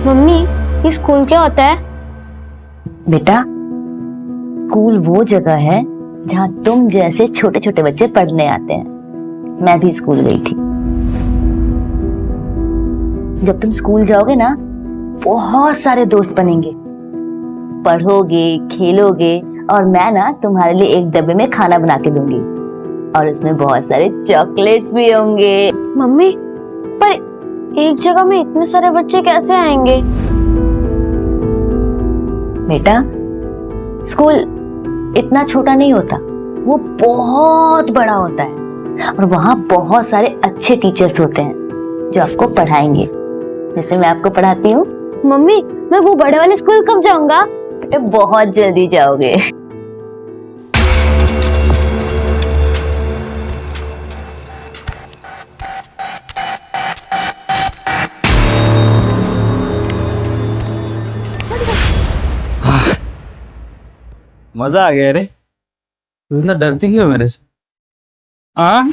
Mummy, ये school क्या होता है? बेटा, स्कूल वो जगह है जहाँ तुम जैसे छोटे छोटे बच्चे पढ़ने आते हैं। मैं भी स्कूल गई थी। जब तुम स्कूल जाओगे ना, बहुत सारे दोस्त बनेंगे, पढ़ोगे, खेलोगे, और मैं ना तुम्हारे लिए एक डब्बे में खाना बना के दूंगी और उसमें बहुत सारे चॉकलेट्स भी होंगे। मम्मी, पर एक जगह में इतने सारे बच्चे कैसे आएंगे? बेटा, स्कूल इतना छोटा नहीं होता, वो बहुत बड़ा होता है और वहाँ बहुत सारे अच्छे टीचर्स होते हैं जो आपको पढ़ाएंगे, जैसे मैं आपको पढ़ाती हूँ। मम्मी, मैं वो बड़े वाले स्कूल कब जाऊंगा? बेटा, बहुत जल्दी जाओगे। मजा आ गया रे। तू इतना डरती क्यों मेरे से? हाँ,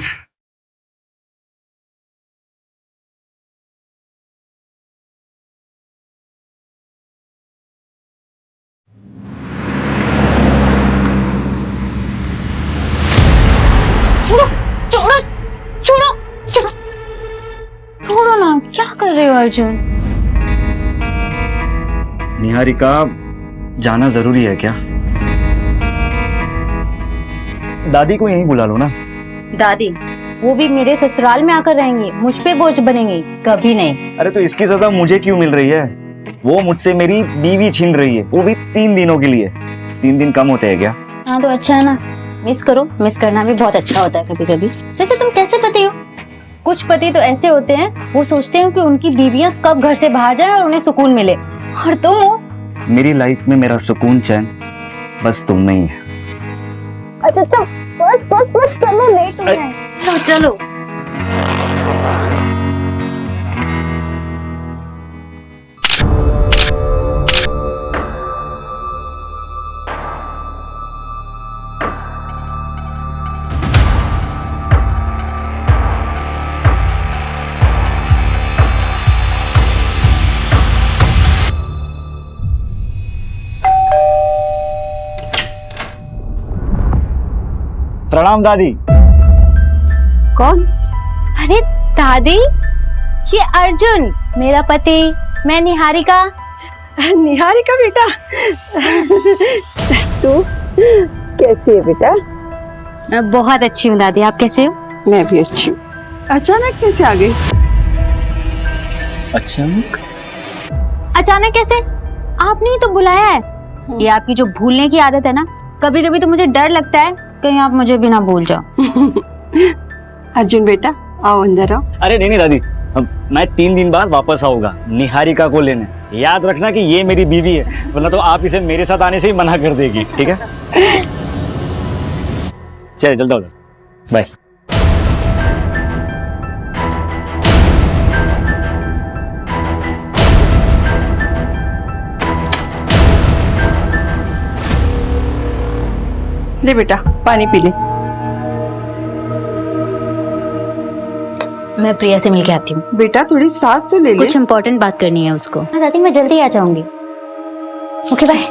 छोड़ो छोड़ो छोड़ो छोड़ो छोड़ो ना, क्या कर रहे हो अर्जुन? निहारिका, जाना जरूरी है क्या? दादी को यहीं बुला लो ना। दादी, वो भी मेरे ससुराल में आकर रहेंगी, मुझ पे बोझ बनेंगी? कभी नहीं। अरे तो इसकी सजा मुझे क्यों मिल रही है? वो मुझसे मेरी बीवी छीन रही है, वो भी 3 दिनों के लिए। 3 दिन कम होते हैं क्या? हाँ तो अच्छा है ना, मिस करो। मिस करना भी बहुत अच्छा होता है कभी कभी। वैसे तुम कैसे पति हो? कुछ पति तो ऐसे होते हैं, वो सोचते हैं कि उनकी बीवियां कब घर से बाहर जाए और उन्हें सुकून मिले, और तुम हो। मेरी लाइफ में मेरा सुकून चैन बस तुम में ही है। अच्छा अच्छा, बस बस बस, चलो लेट हो गए। चलो चलो। प्रणाम दादी। कौन? अरे दादी, ये अर्जुन मेरा पति, मैं निहारिका। निहारिका बेटा, तू कैसी है बेटा? मैं बहुत अच्छी हूँ दादी, आप कैसे हो? मैं भी अच्छी हूँ। अचानक कैसे आ गई? अचानक कैसे? आपने ही तो बुलाया है। ये आपकी जो भूलने की आदत है ना, कभी कभी तो मुझे डर लगता है कहीं आप मुझे भी ना भूल जाओ। अर्जुन बेटा, आओ अंदर आओ। अरे नहीं नहीं दादी, मैं 3 दिन बाद वापस आऊंगा निहारिका को लेने। याद रखना कि ये मेरी बीवी है, वरना तो आप इसे मेरे साथ आने से ही मना कर देगी, ठीक है? चलिए चलता हूँ, बाय। ले बेटा, पानी पी ले। मैं प्रिया से मिलके आती हूँ। बेटा थोड़ी सांस तो ले ले। कुछ इम्पोर्टेंट बात करनी है उसको। हाँ दादी, मैं जल्दी आ जाऊंगी। Okay bye.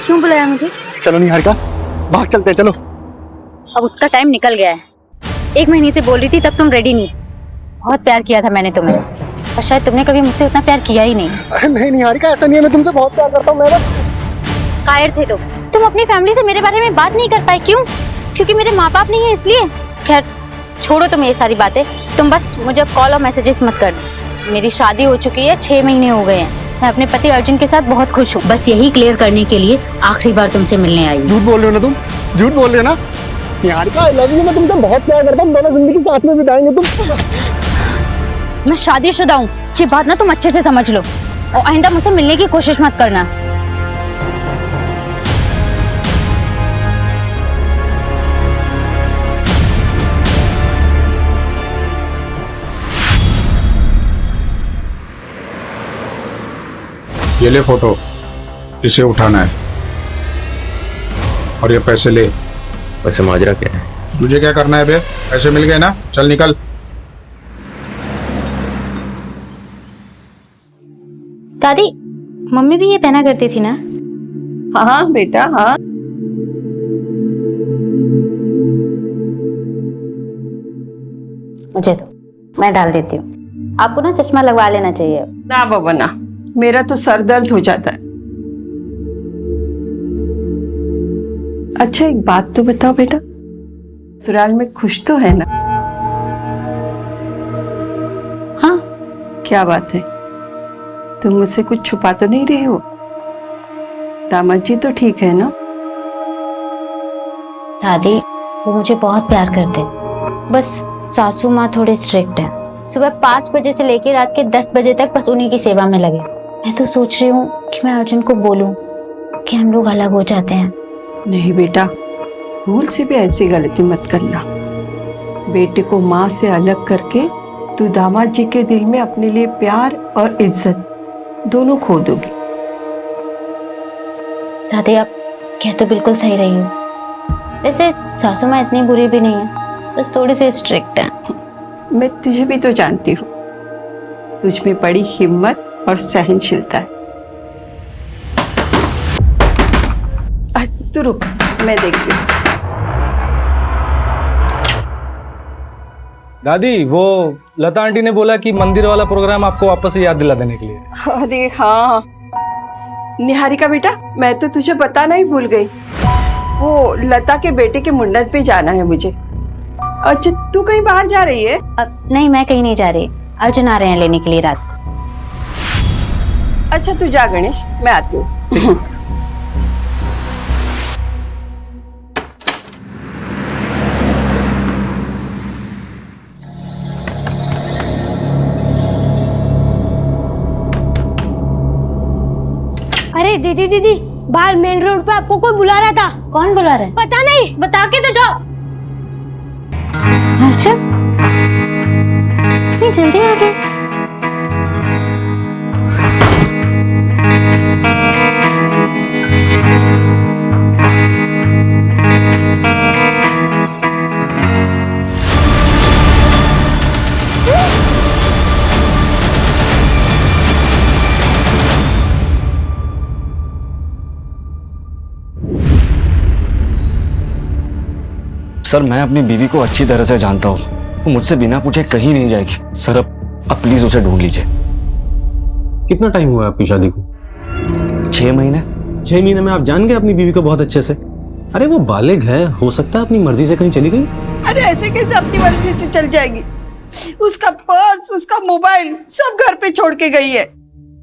क्यों बुलाया मुझे? चलो निहारिका, भाग चलते हैं, चलो। अब उसका टाइम निकल गया है। 1 महीने से बोल रही थी, तब तुम रेडी नहीं। बहुत प्यार किया था मैंने तुम्हें, और शायद तुमने कभी मुझसे उतना प्यार किया ही नहीं। अरे नहीं निहारिका, ऐसा नहीं है, मैं तुमसे बहुत प्यार करता हूँ। मैं कायर थे तुम अपनी फैमिली से मेरे बारे में बात नहीं कर पाए। क्यों? क्योंकि मेरे माँ बाप नहीं है इसलिए? खैर छोड़ो तुम ये सारी बातें। तुम बस मुझे अब कॉल और मैसेजेस मत करना। मेरी शादी हो चुकी है, 6 महीने हो गए हैं। मैं अपने पति अर्जुन के साथ बहुत खुश हूँ। बस यही क्लियर करने के लिए आखिरी बार तुमसे मिलने आई। झूठ बोल रहे हो ना तुम, झूठ बोल रहे हो ना निहारिका। आई लव यू, मैं तुमसे बहुत प्यार करता हूँ, दोनों जिंदगी साथ में बिताएंगे। तुम मैं शादीशुदा हूँ, ये बात ना तुम अच्छे से समझ लो, और आइंदा मुझसे मिलने की कोशिश मत करना। ये ले फोटो, इसे उठाना है और ये पैसे ले। वैसे माजरा क्या है? तुझे क्या करना है बे? पैसे मिल गए ना, चल निकल। दादी, मम्मी भी ये पहना करती थी ना? हाँ बेटा हाँ। मुझे तो मैं डाल देती हूँ। आपको ना चश्मा लगवा लेना चाहिए। ना बाबा ना, मेरा तो सर दर्द हो जाता है। अच्छा एक बात तो बताओ बेटा, ससुराल में खुश तो है ना? हाँ। क्या बात है, तुम मुझसे कुछ छुपा तो नहीं रहे हो? दामाद जी तो ठीक है ना? दादी वो मुझे बहुत प्यार करते हैं, बस सासू माँ थोड़े स्ट्रिक्ट हैं। सुबह 5 बजे से लेकर रात के 10 बजे तक बस उन्हीं की सेवा में लगे। मैं तो सोच रही हूँ कि मैं अर्जुन को बोलूँ कि हम लोग अलग हो जाते हैं। नहीं बेटा, भूल से भी ऐसी गलती मत करना। बेटे को माँ से अलग करके तू दामाद जी के दिल में अपने लिए प्यार और इज्जत दोनों खो दोगी। दादी आप कह तो बिल्कुल सही रही हो, वैसे सासू माँ इतनी बुरी भी नहीं है, बस थोड़ी सी स्ट्रिक्ट है। मैं तुझे भी तो जानती हूँ, तुझ में बड़ी हिम्मत और सहनशीलता है। तू रुक, मैं देखती हूँ। दादी, वो लता आंटी ने बोला कि मंदिर वाला प्रोग्राम आपको वापस से याद दिला देने के लिए। अरे हाँ निहारिका बेटा, मैं तो तुझे बताना ही भूल गई। वो लता के बेटे के मुंडन पे जाना है मुझे। अच्छा तू कहीं बाहर जा रही है? नहीं मैं कहीं नहीं जा रही, अर्जुन आ रहे हैं लेने के लिए रात को। अच्छा तू जा गणेश, मैं आती हूँ। अरे दीदी दीदी, बाहर मेन रोड पे आपको कोई बुला रहा था। कौन बुला रहा है? पता नहीं, बता के तो जाओ। अर्जुन नहीं जल्दी आ गए। सर मैं अपनी बीवी को अच्छी तरह से जानता हूँ, वो मुझसे बिना पूछे कहीं नहीं जाएगी। सर अब प्लीज उसे ढूंढ लीजिए। कितना टाइम हुआ आपकी शादी को? 6 महीने। 6 महीने में आप जान गए अपनी बीवी को बहुत अच्छे से? अरे वो बालिग है, हो सकता है अपनी मर्जी से कहीं चली गई। अरे ऐसे कैसे अपनी मर्जी से चल जाएगी? उसका पर्स, उसका मोबाइल सब घर पे छोड़ के गई है।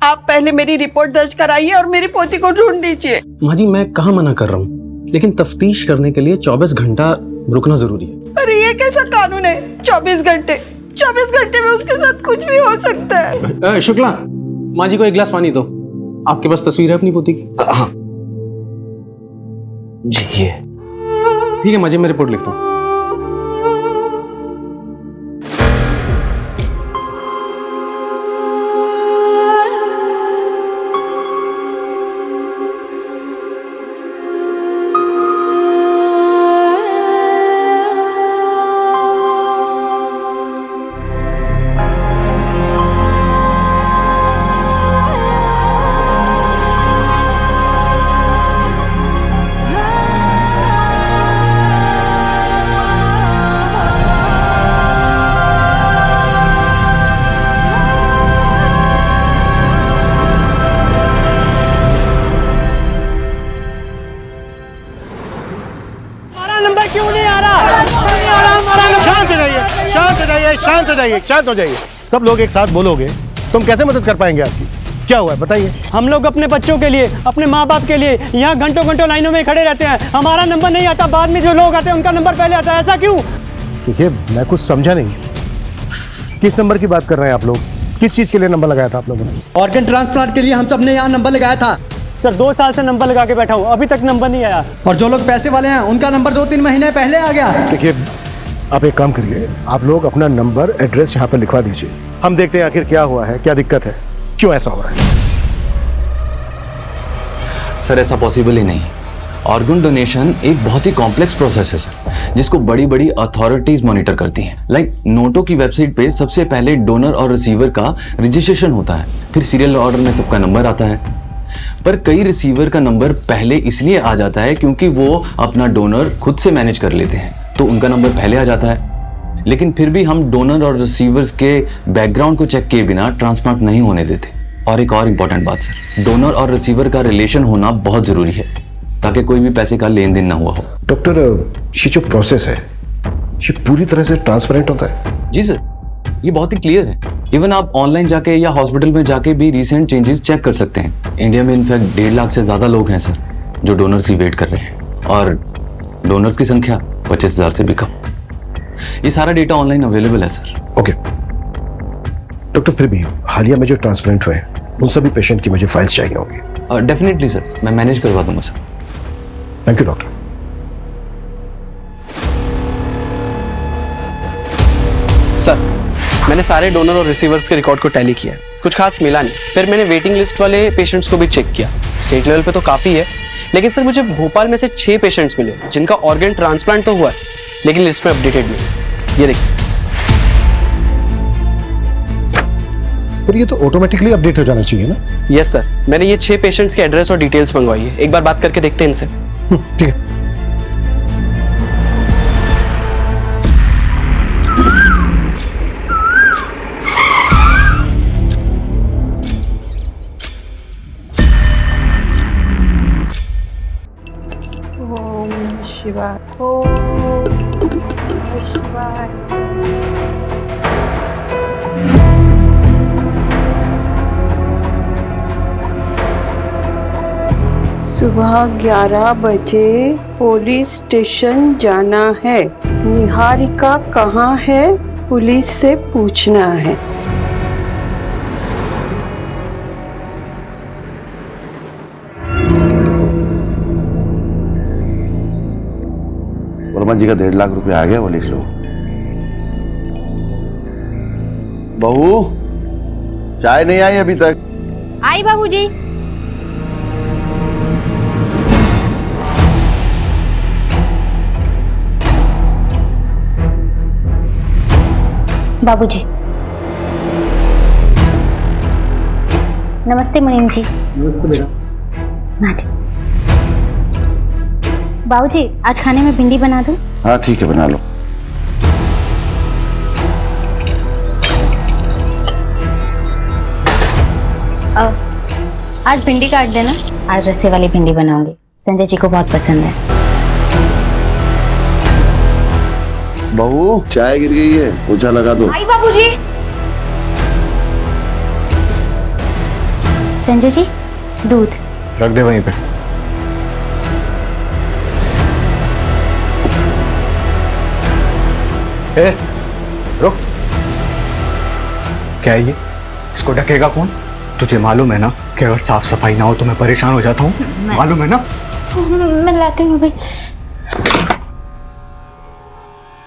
आप पहले मेरी रिपोर्ट दर्ज कराइए और मेरी पोती को ढूंढ लीजिए। माँ जी मैं कहाँ मना कर रहा हूँ, लेकिन तफ्तीश करने के लिए 24 घंटा रुकना जरूरी है। अरे ये कैसा कानून है? 24 घंटे? 24 घंटे में उसके साथ कुछ भी हो सकता है। शुक्ला, माँ जी को एक गिलास पानी दो। आपके पास तस्वीर है अपनी पोती की? हाँ जी ये। ठीक है माँ जी, मैं रिपोर्ट लिखता हूँ। शांत हो जाइए। सब लोग एक साथ बोलोगे तुम कैसे मदद कर पाएंगे आपकी? क्या हुआ है बताइए। हम लोग अपने बच्चों के लिए, अपने माँ बाप के लिए यहाँ घंटों घंटों लाइनों में खड़े रहते हैं। हमारा नंबर नहीं आता, बाद में जो लोग आते हैं उनका नंबर पहले आता है। ऐसा क्यों? देखिए मैं कुछ समझा नहीं। किस नंबर की बात कर रहे हैं आप लोग? किस चीज के लिए नंबर लगाया था आप लोगों ने? ऑर्गन ट्रांसप्लांट के लिए हम सब ने यहाँ नंबर लगाया था सर। 2 साल से नंबर लगा के बैठा हूँ, अभी तक नंबर नहीं आया। और जो लोग पैसे वाले हैं उनका नंबर 2-3 महीने पहले आ गया। देखिए, आप एक काम करिए, आप लोग अपना नंबर एड्रेस यहाँ पर लिखवा दीजिए। हम देखते हैं आखिर क्या हुआ है, क्या दिक्कत है, क्यों ऐसा हो रहा है। सर ऐसा पॉसिबल ही नहीं। ऑर्गन डोनेशन एक बहुत ही कॉम्प्लेक्स प्रोसेस है सर, जिसको बड़ी बड़ी अथॉरिटीज मॉनिटर करती हैं। लाइक नोटो की वेबसाइट पे सबसे पहले डोनर और रिसीवर का रजिस्ट्रेशन होता है, फिर सीरियल ऑर्डर में सबका नंबर आता है। पर कई रिसीवर का नंबर पहले इसलिए आ जाता है क्योंकि वो अपना डोनर खुद से मैनेज कर लेते हैं, तो उनका नंबर पहले आ जाता है। लेकिन फिर भी हम डोनर और रिसीवर्स के बैकग्राउंड को चेक किए बिना ट्रांसप्लांट नहीं होने देते। और एक और इम्पोर्टेंट बात सर, डोनर और रिसीवर का रिलेशन होना बहुत जरूरी है, ताकि कोई भी पैसे का लेन देन ना हुआ हो। डॉक्टर, ये जो प्रोसेस है ये पूरी तरह से ट्रांसपेरेंट होता है? जी सर, ये बहुत ही क्लियर है। इवन आप ऑनलाइन जाके या हॉस्पिटल में जाके भी रिसेंट चेंजेस चेक कर सकते हैं। इंडिया में इनफैक्ट 1.5 लाख से ज्यादा लोग हैं सर जो डोनर्स की वेट कर रहे हैं, और डोनर्स की संख्या 25,000 से भी कम। ये सारा डेटा ऑनलाइन अवेलेबल है सर। ओके डॉक्टर, फिर भी हालिया में जो ट्रांसप्लांट हुए उन सभी पेशेंट की मुझे फाइल्स चाहिए होंगी। डेफिनेटली सर, मैं मैनेज करवा दूंगा sir. Thank you doctor. Sir मैंने सारे डोनर और रिसीवर्स के रिकॉर्ड को टैली किया है, कुछ खास मिला नहीं। फिर मैंने वेटिंग लिस्ट वाले पेशेंट्स को भी चेक किया। स्टेट लेवल पे तो काफ़ी है, लेकिन सर मुझे भोपाल में से 6 पेशेंट्स मिले जिनका ऑर्गन ट्रांसप्लांट तो हुआ है, लेकिन लिस्ट में अपडेटेड नहीं। ये देखिए। पर ये तो ऑटोमेटिकली अपडेट हो जाना चाहिए ना? यस सर, मैंने ये 6 पेशेंट्स के एड्रेस और डिटेल्स मंगवाई है। एक बार बात करके देखते हैं इनसे। ठीक है। शिवाय, ओम शिवाय। सुबह 11 बजे पुलिस स्टेशन जाना है। निहारिका कहाँ है? पुलिस से पूछना है। वर्मा जी का 1.5 लाख रुपया आ गया, वो लिख लो। बहू, चाय नहीं आई अभी तक? आई बाबूजी। बाबूजी नमस्ते मुनीम जी। नमस्ते बेटा। बाबूजी आज खाने में भिंडी बना दूं? हाँ ठीक है, बना लो। आज भिंडी काट देना। आज रस्से वाली भिंडी बनाऊंगी, संजय जी को बहुत पसंद है। बहू, चाय गिर गई है, पोछा लगा दो। आई बाबूजी। संजय जी दूध रख दे वहीं पे। ए, रुक। क्या है ये? इसको ढकेगा कौन? तुझे मालूम है ना कि अगर साफ सफाई ना हो तो मैं परेशान हो जाता हूँ, मालूम है ना? मैं लाती हूँ भाई।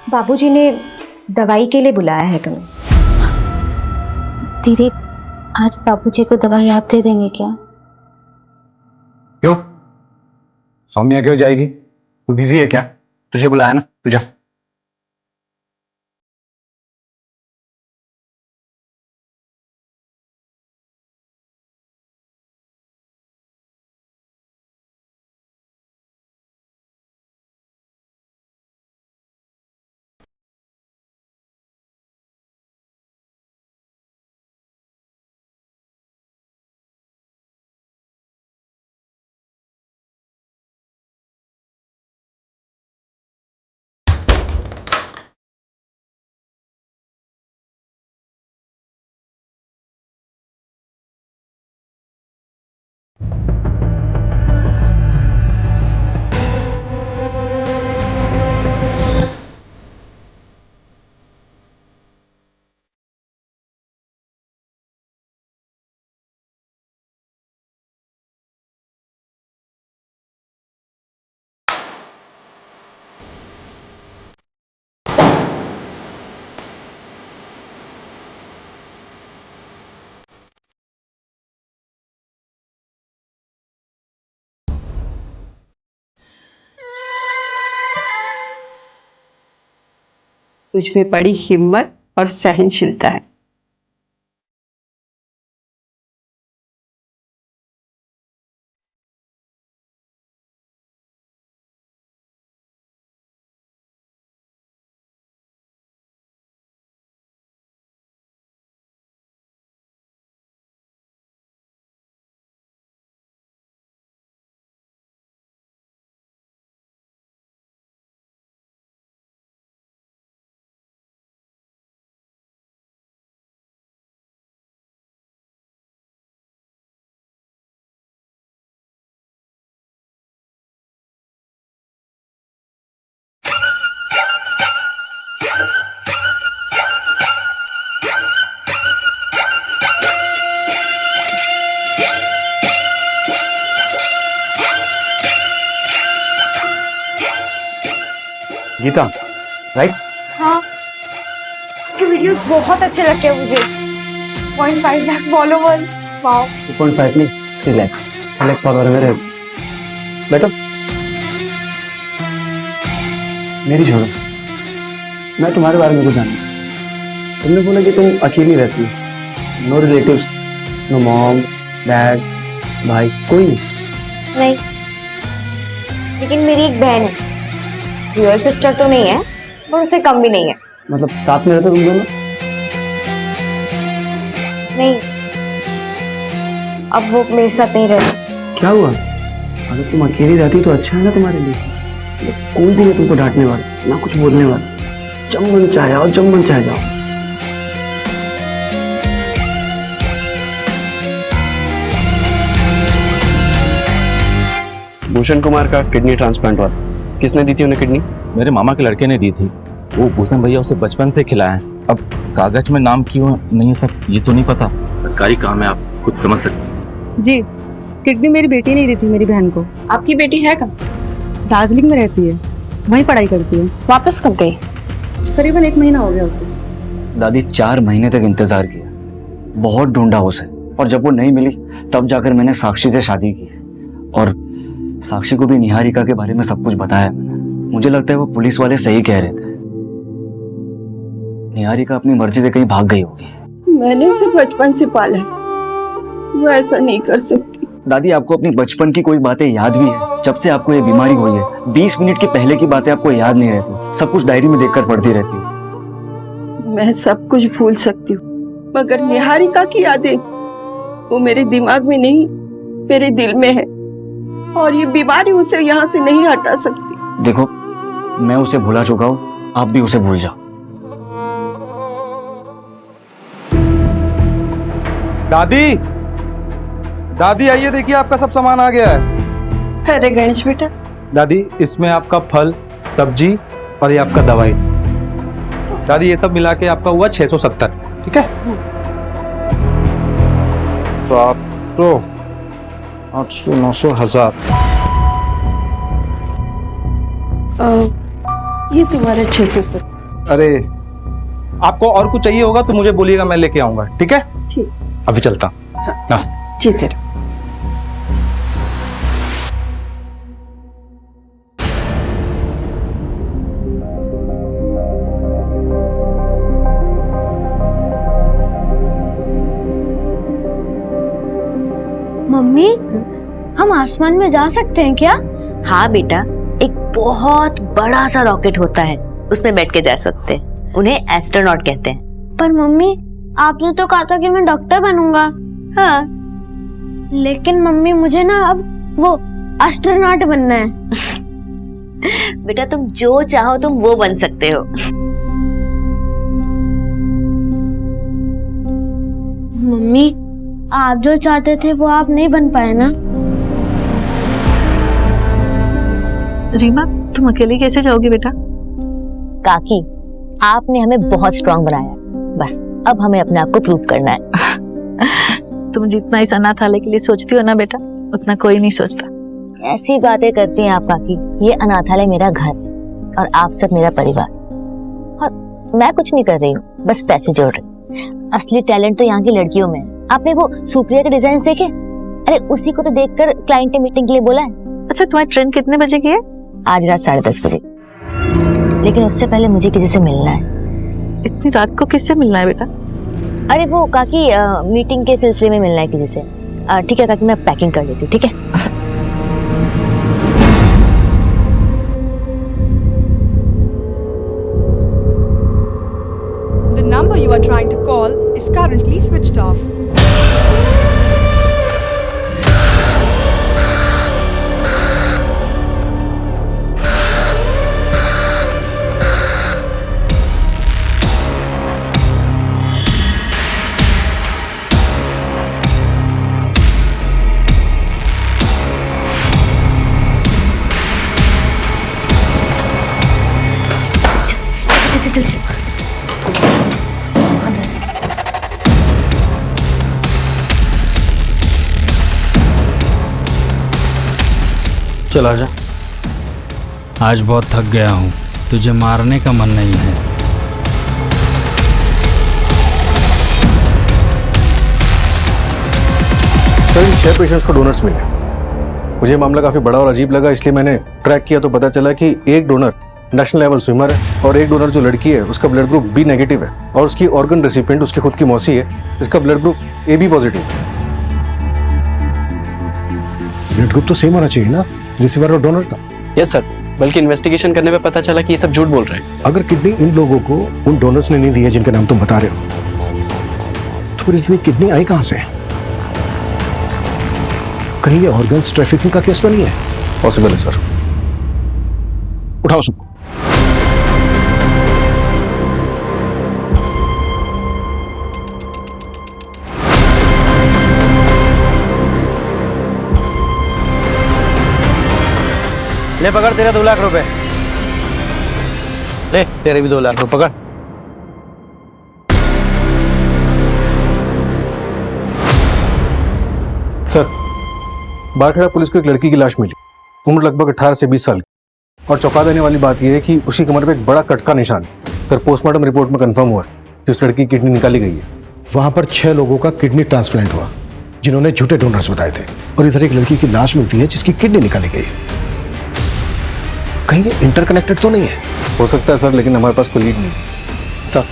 बाबूजी ने दवाई के लिए बुलाया है तुम्हें। दीदी आज बाबूजी को दवाई आप दे देंगे क्या? क्यों? सौम्या क्यों जाएगी? तू बिजी है क्या? तुझे बुलाया ना, तू जा। तुझमें बड़ी हिम्मत और सहनशीलता है। गीता, राइट? हाँ, आपके वीडियोस बहुत अच्छे लगते हैं मुझे। 0.5 लाख फॉलोवर्स, वाओ। 2.5 नहीं, रिलैक्स फॉलोअर है मेरे। बैठो। मेरी छोड़ो, मैं तुम्हारे बारे में कुछ जानता। तुमने बोला कि तुम अकेली रहती हो, no relatives, no mom, dad, भाई, कोई नहीं, लेकिन मेरी एक बहन है। रियल सिस्टर तो नहीं है, पर उससे कम भी नहीं है। मतलब साथ में रहते तुम दोनों? नहीं, अब वो मेरे साथ नहीं रहती। क्या हुआ? अगर तुम अकेली रहती तो अच्छा है ना तुम्हारे लिए। कोई भी नहीं तुमको डांटने वाला, ना कुछ बोलने वाला। जब मन चाहे आओ, जब मन चाहे जाओ। भूषण कुमार का किडनी ट्रांसप्लांट हुआ था। किसने दी थी उन्हें किडनी? मेरे मामा के लड़के ने दी थी। वो भूषण भैया उसे बचपन से खिलाए हैं। अब कागज में नाम क्यों नहीं सब ये तो नहीं पता। सरकारी काम है, आप खुद समझ सकते हैं। जी, किडनी मेरी बेटी ने दी थी मेरी बहन को। आपकी बेटी है कहाँ? दार्जिलिंग में रहती है, वहीं पढ़ाई करती है। वापस कब गई? करीबन 1 महीना हो गया उसे। दादी 4 महीने तक इंतजार किया, बहुत ढूंढा उसे, और जब वो नहीं मिली तब जाकर मैंने साक्षी से शादी की। और साक्षी को भी निहारिका के बारे में सब कुछ बताया मैंने। मुझे लगता है वो पुलिस वाले सही कह रहे थे, निहारिका अपनी मर्जी से कहीं भाग गई होगी। मैंने उसे बचपन से पाला है, वो ऐसा नहीं कर सकती। दादी, आपको अपनी बचपन की कोई बातें याद भी है? जब से आपको ये बीमारी हुई है 20 मिनट के पहले की बातें आपको याद नहीं रहती, सब कुछ डायरी में देखकर पढ़ती रहती हूँ। मैं सब कुछ भूल सकती हूँ, मगर निहारिका की यादें वो मेरे दिमाग में नहीं, मेरे दिल में है, और ये बीमारी उसे यहाँ से नहीं हटा सकती। देखो, मैं उसे भुला चुका हूँ, आप भी उसे भूल जाओ। दादी, दादी आइए, देखिए आपका सब सामान आ गया है। अरे गणेश बेटा। दादी, इसमें आपका फल, सब्जी और ये आपका दवाई। दादी, ये सब मिला के आपका हुआ 670, ठीक है? 700, 800, 900, 1000। ये तुम्हारा 670। अरे, आपको और कुछ चाहिए होगा तो मुझे बोलिएगा, मैं लेके आऊंगा, ठीक है? ठीक। अभी चलता। ठीक है। मम्मी, हम आसमान में जा सकते हैं क्या? हाँ बेटा, एक बहुत बड़ा सा रॉकेट होता है, उसमें बैठ के जा सकते हैं। उन्हें एस्ट्रोनॉट कहते हैं। पर मम्मी, आपने तो कहा था कि मैं डॉक्टर बनूंगा। हाँ, लेकिन मम्मी मुझे ना अब वो एस्ट्रोनॉट बनना है। बेटा, तुम जो चाहो तुम वो बन सकते हो। मम्मी, आप जो चाहते थे वो आप नहीं बन पाए ना। रीमा, तुम अकेले कैसे जाओगी बेटा? काकी, आपने हमें बहुत स्ट्रांग बनाया, बस अब हमें अपने आप को प्रूव करना है। तुम जितना इस अनाथालय के लिए सोचती हो ना बेटा, उतना कोई नहीं सोचता। ऐसी बातें करती हैं आप काकी। ये अनाथालय मेरा घर और आप सब मेरा परिवार, और मैं कुछ नहीं कर रही हूँ, बस पैसे जोड़ रही। असली टैलेंट तो यहाँ की लड़कियों में है। आपने वो सुप्रिया के डिजाइन देखे? अरे उसी को तो देखकर क्लाइंट ने मीटिंग के लिए बोला है। अच्छा, तुम्हारी ट्रेन कितने बजे की है? आज रात 10:30 बजे, लेकिन उससे पहले मुझे किसी से मिलना है। इतनी रात को किससे मिलना है बेटा? अरे वो काकी मीटिंग के सिलसिले में मिलना है किसी से। ठीक है काकी, मैं पैकिंग कर लेती हूँ, ठीक है? The number you are trying to call is currently switched off. चल आजा। आज बहुत थक गया हूँ, तुझे मारने का मन नहीं है। सर इन 6 पेशेंट्स को डोनर्स मिले। मुझे मामला काफी बड़ा और अजीब लगा, इसलिए मैंने ट्रैक किया तो पता चला कि एक डोनर नेशनल लेवल स्विमर है और एक डोनर जो लड़की है उसका ब्लड ग्रुप बी नेगेटिव है और उसकी ऑर्गन रेसिपिएंट उसकी खुद की मौसी है, इसका ब्लड ग्रुप AB पॉजिटिव है। ब्लड ग्रुप तो सेम होना चाहिए ना रिसीवर और डोनर का। यस सर, बल्कि इन्वेस्टिगेशन करने पे पता चला कि ये सब झूठ बोल रहे हैं। अगर किडनी इन लोगों को उन डोनर्स ने नहीं दी है जिनके नाम तुम बता रहे हो, तो फिर इतनी किडनी आई कहां से? कहीं ये ऑर्गन्स ट्रैफिकिंग का केस तो नहीं है? पॉसिबल है सर। उठाओ सबको। ले पकड़, तेरा 2 लाख रुपए। ले तेरे भी 2 लाख रुपए पकड़। सर, बारखेड़ा पुलिस को एक लड़की की लाश मिली, उम्र लगभग 18 से 20 साल की, और चौंका देने वाली बात यह है कि उसकी कमर पे एक बड़ा कट का निशान है। फिर पोस्टमार्टम रिपोर्ट में कंफर्म हुआ कि उस लड़की की किडनी निकाली गई है। वहां पर 6 लोगों का किडनी ट्रांसप्लांट हुआ जिन्होंने झूठे डोनर्स बताए थे, और इधर एक लड़की की लाश मिलती है जिसकी किडनी निकाली गई है। कहीं ये इंटरकनेक्टेड तो नहीं है? हो सकता है सर, लेकिन हमारे पास कोई लीड नहीं। सर,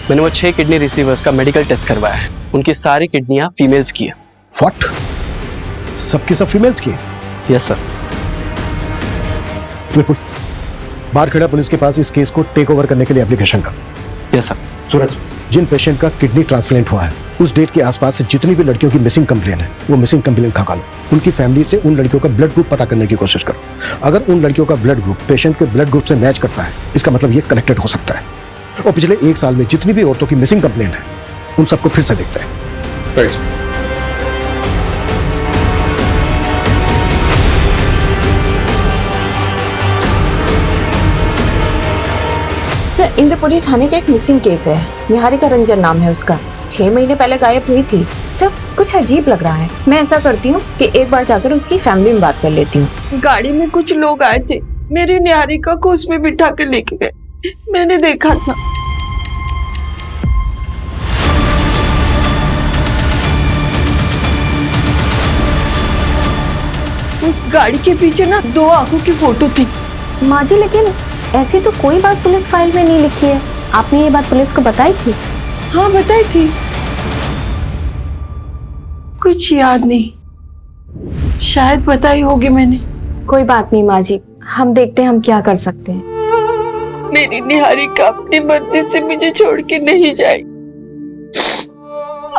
मैंने वो 6 किडनी रिसीवर्स का मेडिकल टेस्ट करवाया है, उनकी सारी किडनियां फीमेल्स की है। व्हाट? सबकी सब फीमेल्स की? Yes sir. बिल्कुल। बारखेड़ा पुलिस के पास इस केस को टेक ओवर करने के लिए एप्लीकेशन का। Yes sir. सूरज, जिन पेशेंट का किडनी ट्रांसप्लांट हुआ है उस डेट के आसपास से जितनी भी लड़कियों की मिसिंग कंप्लेन है वो मिसिंग कंप्लेन खंगाल लो। उनकी फैमिली से उन लड़कियों का ब्लड ग्रुप पता करने की कोशिश करो। अगर उन लड़कियों का ब्लड ग्रुप पेशेंट के ब्लड ग्रुप से मैच करता है, इसका मतलब ये कनेक्टेड हो सकता है। और पिछले 1 साल में जितनी भी औरतों की मिसिंग कंप्लेन है उन सबको फिर से देखते हैं। सर, इंद्रपुरी थाने का एक मिसिंग केस है। निहारिका रंजन नाम है उसका। 6 महीने पहले गायब हुई थी। सर, कुछ अजीब लग रहा है। मैं ऐसा करती हूँ कि एक बार जाकर उसकी फैमिली में बात कर लेती हूँ। गाड़ी में कुछ लोग आए थे, मेरी निहारिका को उसमें बिठा के लेके गए। मैंने देखा था। उस गाड़ी के पीछे ना 2 आंखों की फोटो थी। माँ जी, लेकिन ऐसी तो कोई बात पुलिस फाइल में नहीं लिखी है। आपने ये बात पुलिस को बताई थी? हाँ, बताई थी। कुछ याद नहीं, शायद बताई होगी मैंने। कोई बात नहीं माँ जी, हम देखते हैं हम क्या कर सकते हैं। मेरी निहारिका अपनी मर्जी से मुझे छोड़ के नहीं जाएगी।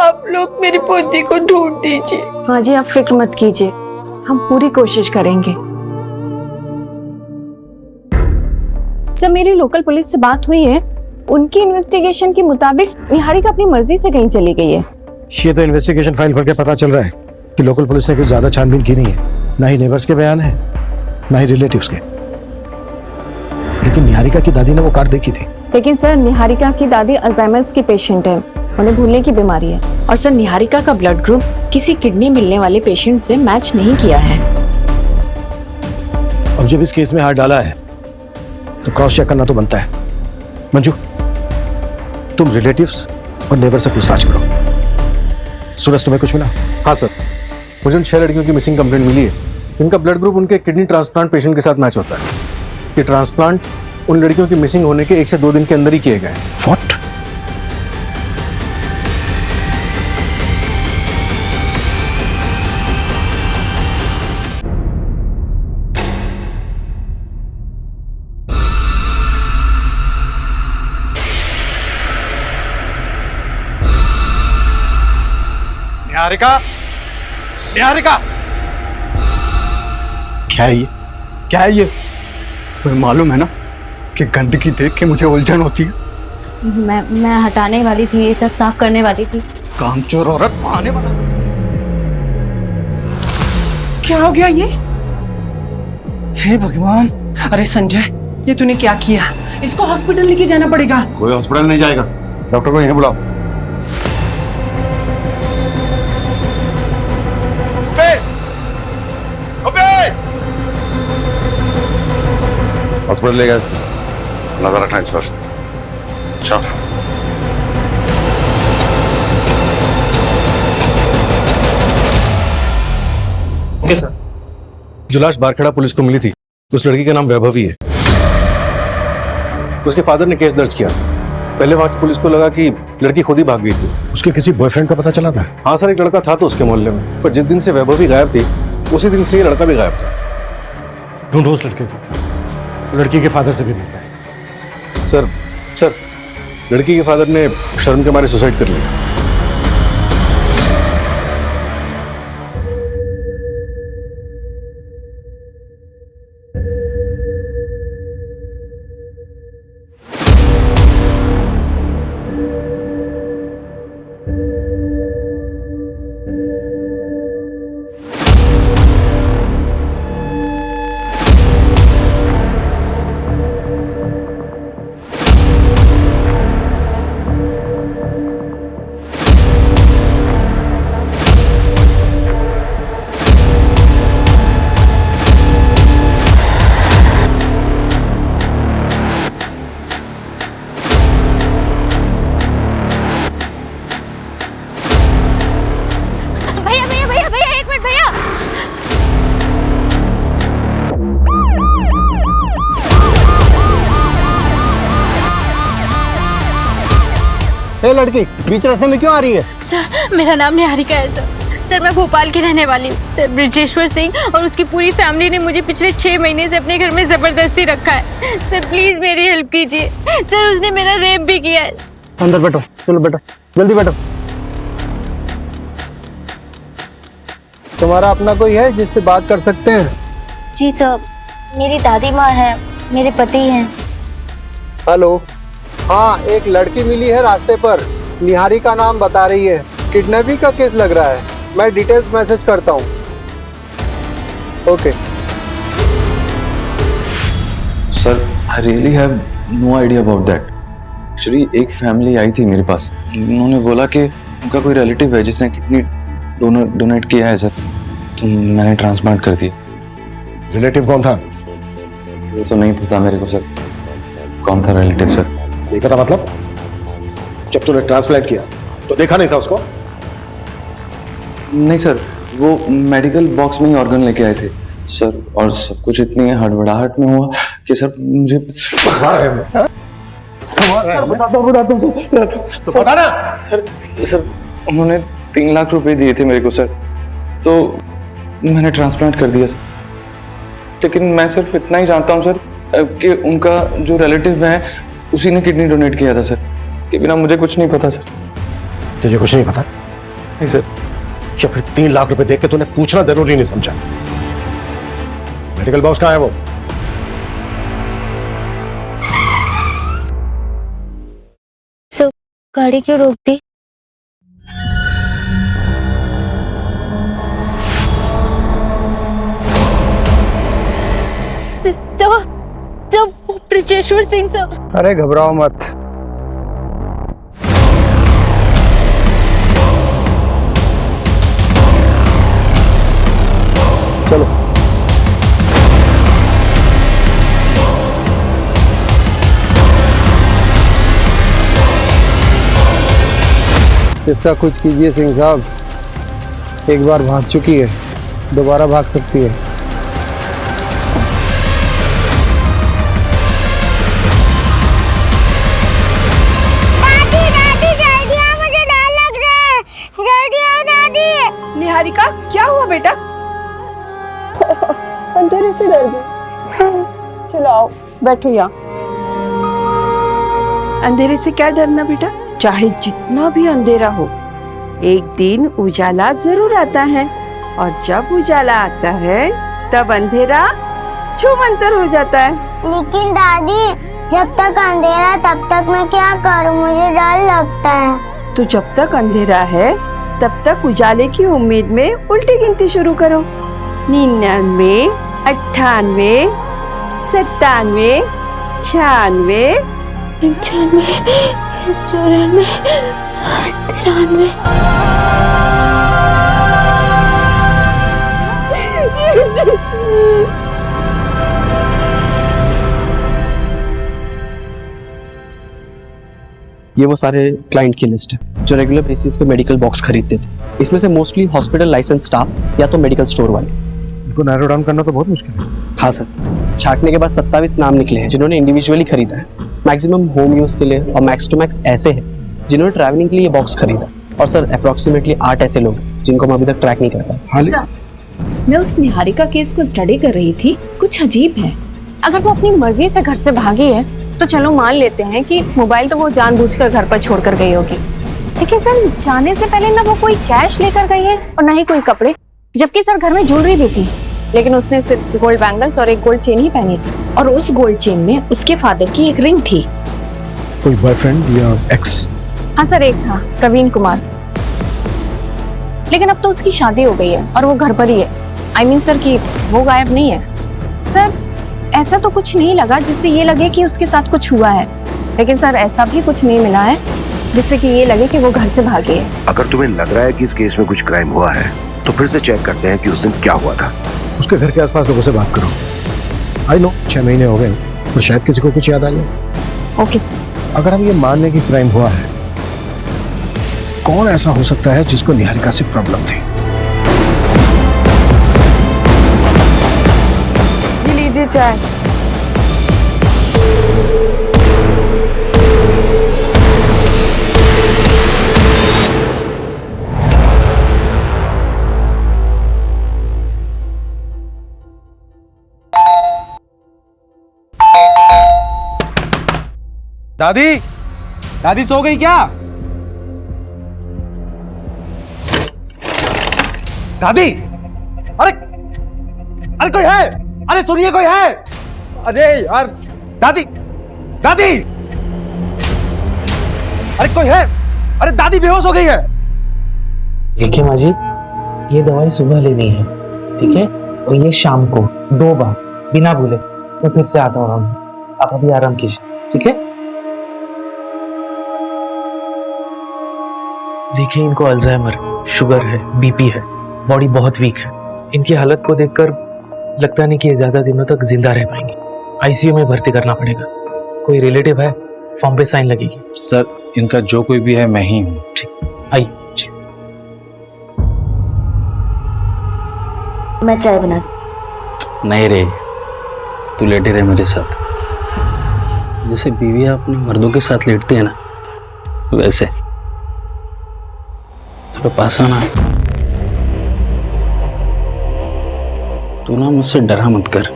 आप लोग मेरी पोती को ढूंढ दीजिए। माँ जी, आप फिक्र मत कीजिए, हम पूरी कोशिश करेंगे। सर, मेरी लोकल पुलिस से बात हुई है। उनकी इन्वेस्टिगेशन के मुताबिक निहारिका अपनी मर्जी से कहीं चली गई है। ये तो इन्वेस्टिगेशन फाइल पढ़ के पता चल रहा है कि लोकल पुलिस ने कुछ ज्यादा छानबीन की नहीं है। ना ही नेबर्स के बयान है, ना ही रिलेटिव्स के। लेकिन निहारिका की दादी ने वो कार देखी थी। लेकिन सर, निहारिका की दादी अल्जाइमर्स की पेशेंट है, उन्हें भूलने की बीमारी है। और सर, निहारिका का ब्लड ग्रुप किसी किडनी मिलने वाले पेशेंट से मैच नहीं किया है। अब जब इस केस में हाथ डाला है तो क्रॉस चेक करना तो बनता है। मंजू, तुम रिलेटिव्स और नेबर से पूछताछ करो। सूरज, तुम्हें कुछ मिला? हाँ सर, मुझे उन 6 लड़कियों की मिसिंग कंप्लेंट मिली है। इनका ब्लड ग्रुप उनके किडनी ट्रांसप्लांट पेशेंट के साथ मैच होता है। ये ट्रांसप्लांट उन लड़कियों की मिसिंग होने के 1 से 2 दिन के अंदर ही किए गए। व्हाट? निहारिका, निहारिका, क्या है ये? क्या है ये? तुम्हें मालूम है ना कि गंदगी देख के मुझे उलझन होती है। मैं हटाने वाली थी, ये सब साफ करने वाली थी। कामचोर औरत आने वाला। क्या हो गया ये? हे भगवान, अरे संजय, ये तूने क्या किया? इसको हॉस्पिटल लेके जाना पड़ेगा। कोई हॉस्पिटल नहीं जाएगा, डॉक्टर को यहीं बुलाओ। हॉस्पिटल ले गया, नजर रखना इस पर। चल। Okay sir. जो लाश बारखेड़ा पुलिस को मिली थी उस लड़की का नाम वैभवी है। उसके फादर ने केस दर्ज किया। पहले वहां की पुलिस को लगा कि लड़की खुद ही भाग गई थी। उसके किसी बॉयफ्रेंड का पता चला था? हाँ सर, एक लड़का था तो उसके मोहल्ले में, पर जिस दिन से वैभवी गायब थी उसी दिन से ये लड़का भी गायब था। ढूंढो उस लड़के को, लड़की के फादर से भी मिलता है। सर, लड़की के फादर ने शर्म के मारे सुसाइड कर लिया। ए लड़की, बीच रास्ते में क्यों आ रही है? सर, मेरा नाम निहारिका है सर। सर, मैं भोपाल की रहने वाली हूँ। सर, ब्रिजेश्वर सिंह और उसकी पूरी फैमिली ने मुझे पिछले 6 महीने से अपने घर में जबरदस्ती रखा है। सर, प्लीज मेरी हेल्प कीजिए। सर, उसने मेरा रेप भी किया है। अंदर बैठो, चलो बैठो, जल्दी बैठो। तुम्हारा अपना कोई है जिससे बात कर सकते हैं? जी सर, मेरी दादी माँ है, मेरे पति हैं। हेलो, हाँ, एक लड़की मिली है रास्ते पर, निहारिका नाम बता रही है। किडनैपिंग का केस लग रहा है। मैं डिटेल्स मैसेज करता हूँ। Okay sir, I really have no idea about that. Actually एक फैमिली आई थी मेरे पास, उन्होंने बोला कि उनका कोई रिलेटिव है जिसने किडनी डोनेट किया है सर, तो मैंने ट्रांसप्लांट कर दिया। रिलेटिव कौन था? वो तो नहीं पता मेरे को सर, कौन था रिलेटिव सर। देखा था मतलब? जब तूने ट्रांसप्लांट किया तो देखा नहीं था उसको? नहीं सर, वो मेडिकल बॉक्स में ही ऑर्गन लेके आए थे सर, और सब कुछ इतनी हड़बड़ाहट में हुआ कि सर मुझे बता ना। सर उन्होंने 3 लाख रुपए दिए थे मेरे को सर, तो मैंने ट्रांसप्लांट कर दिया सर। लेकिन मैं सिर्फ इतना ही जानता हूँ सर कि उनका जो रिलेटिव है उसी ने किडनी डोनेट किया था सर। इसके बिना मुझे कुछ नहीं पता सर। तुझे कुछ नहीं पता? नहीं सर। या फिर 3 लाख रुपए देख के तूने पूछना जरूरी नहीं समझा? मेडिकल बॉक्स कहाँ है वो? सर, गाड़ी क्यों रोक दी? ब्रिजेश्वर सिंह सर। अरे घबराओ मत। चलो इसका कुछ कीजिए सिंह साहब। एक बार भाग चुकी है, दोबारा भाग सकती है। निहारिका, क्या हुआ बेटा? अंधेरे से डर गई। चलो आओ, बैठो यहाँ। अंधेरे से क्या डरना बेटा, चाहे जितना भी अंधेरा हो, एक दिन उजाला जरूर आता है और जब उजाला आता है तब अंधेरा छूमंतर हो जाता है। लेकिन दादी, जब तक अंधेरा तब तक मैं क्या करूं? मुझे डर लगता है। तो जब तक अंधेरा है तब तक उजाले की उम्मीद में उल्टी गिनती शुरू करो। 99, 98, 97, 96, 95, 94, 93। ये वो सारे क्लाइंट की लिस्ट है जो रेगुलर बेसिस पे मेडिकल बॉक्स खरीदते थे। इसमें से मोस्टली हॉस्पिटल लाइसेंस स्टाफ या तो मेडिकल स्टोर वाले। इनको नैरो डाउन करना तो बहुत मुश्किल है। हाँ सर, छाटने के बाद 27 नाम निकले हैं जिन्होंने इंडिविजुअली खरीदा है। मैक्सिमम होम यूज के लिए और मैक्स टू मैक्स ऐसे हैं जिन्होंने ट्रैवलिंग के लिए बॉक्स खरीदा। और सर अप्रोक्सीमेटली 8 ऐसे लोग जिनको हम अभी तक ट्रैक नहीं कर पाए। मैं उस निहारिका केस को स्टडी कर रही थी, कुछ अजीब है। अगर वो अपनी मर्जी से घर से भागी है तो चलो मान लेते हैं कि मोबाइल तो वो जानबूझकर घर पर छोड़कर गई होगी। देखिए सर, जाने से पहले ना वो कोई कैश लेकर गई है और ना ही कोई कपड़े, जबकि सर घर में ज्वेलरी भी थी, लेकिन उसने सिर्फ गोल्ड बैंगल्स और एक गोल्ड चेन ही पहनी थी। और उस गोल्ड चेन में उसके फादर की एक रिंग थी। कोई बॉयफ्रेंड या एक्स? हाँ सर, एक था प्रवीण कुमार, लेकिन अब तो उसकी शादी हो गई है और वो घर पर ही है। I mean सर कि वो गायब नहीं है। सर ऐसा तो कुछ नहीं लगा जिससे ये लगे कि उसके साथ कुछ हुआ है, लेकिन सर ऐसा भी कुछ नहीं मिला है जिससे कि ये लगे कि वो घर से भागी है। अगर तुम्हें लग रहा है कि इस केस में कुछ क्राइम हुआ है तो फिर से चेक करते हैं कि उस दिन क्या हुआ था। उसके घर के आसपास लोगों से बात करो। आई नो 6 महीने हो गए, पर शायद किसी को कुछ याद आ जाए। Okay sir. अगर हम ये मान लें कि क्राइम हुआ है, कौन ऐसा हो सकता है जिसको निहारिका से प्रॉब्लम थी? लीजिए चाय। दादी, दादी सो गई क्या? दादी, अरे अरे कोई है? अरे सुनिए, कोई है? अरे यार, दादी, दादी, अरे कोई है? अरे दादी बेहोश हो गई है। देखिए माँ जी, ये दवाई सुबह लेनी है, ठीक है? और ये शाम को 2 बार बिना भूले। मैं फिर से आता हूँ, आप अभी आराम कीजिए, ठीक है? देखिए, इनको अल्जाइमर, शुगर है, बीपी है, बॉडी बहुत वीक है। इनकी हालत को देखकर लगता नहीं कि ये ज्यादा दिनों तक जिंदा रह पाएंगे। आईसीयू में भर्ती करना पड़ेगा। कोई रिलेटिव है? फॉर्म पे साइन लगेगी। सर, इनका जो कोई भी है मैं ही हूँ। ठीक, आइए। मैं चाय बना। नहीं रे, तू लेटे रहे मेरे साथ। जैसे बीवी अपने मर्दों के साथ लेटती है ना, वैसे थोड़ा पास आना। तू ना मुझसे डरा मत कर,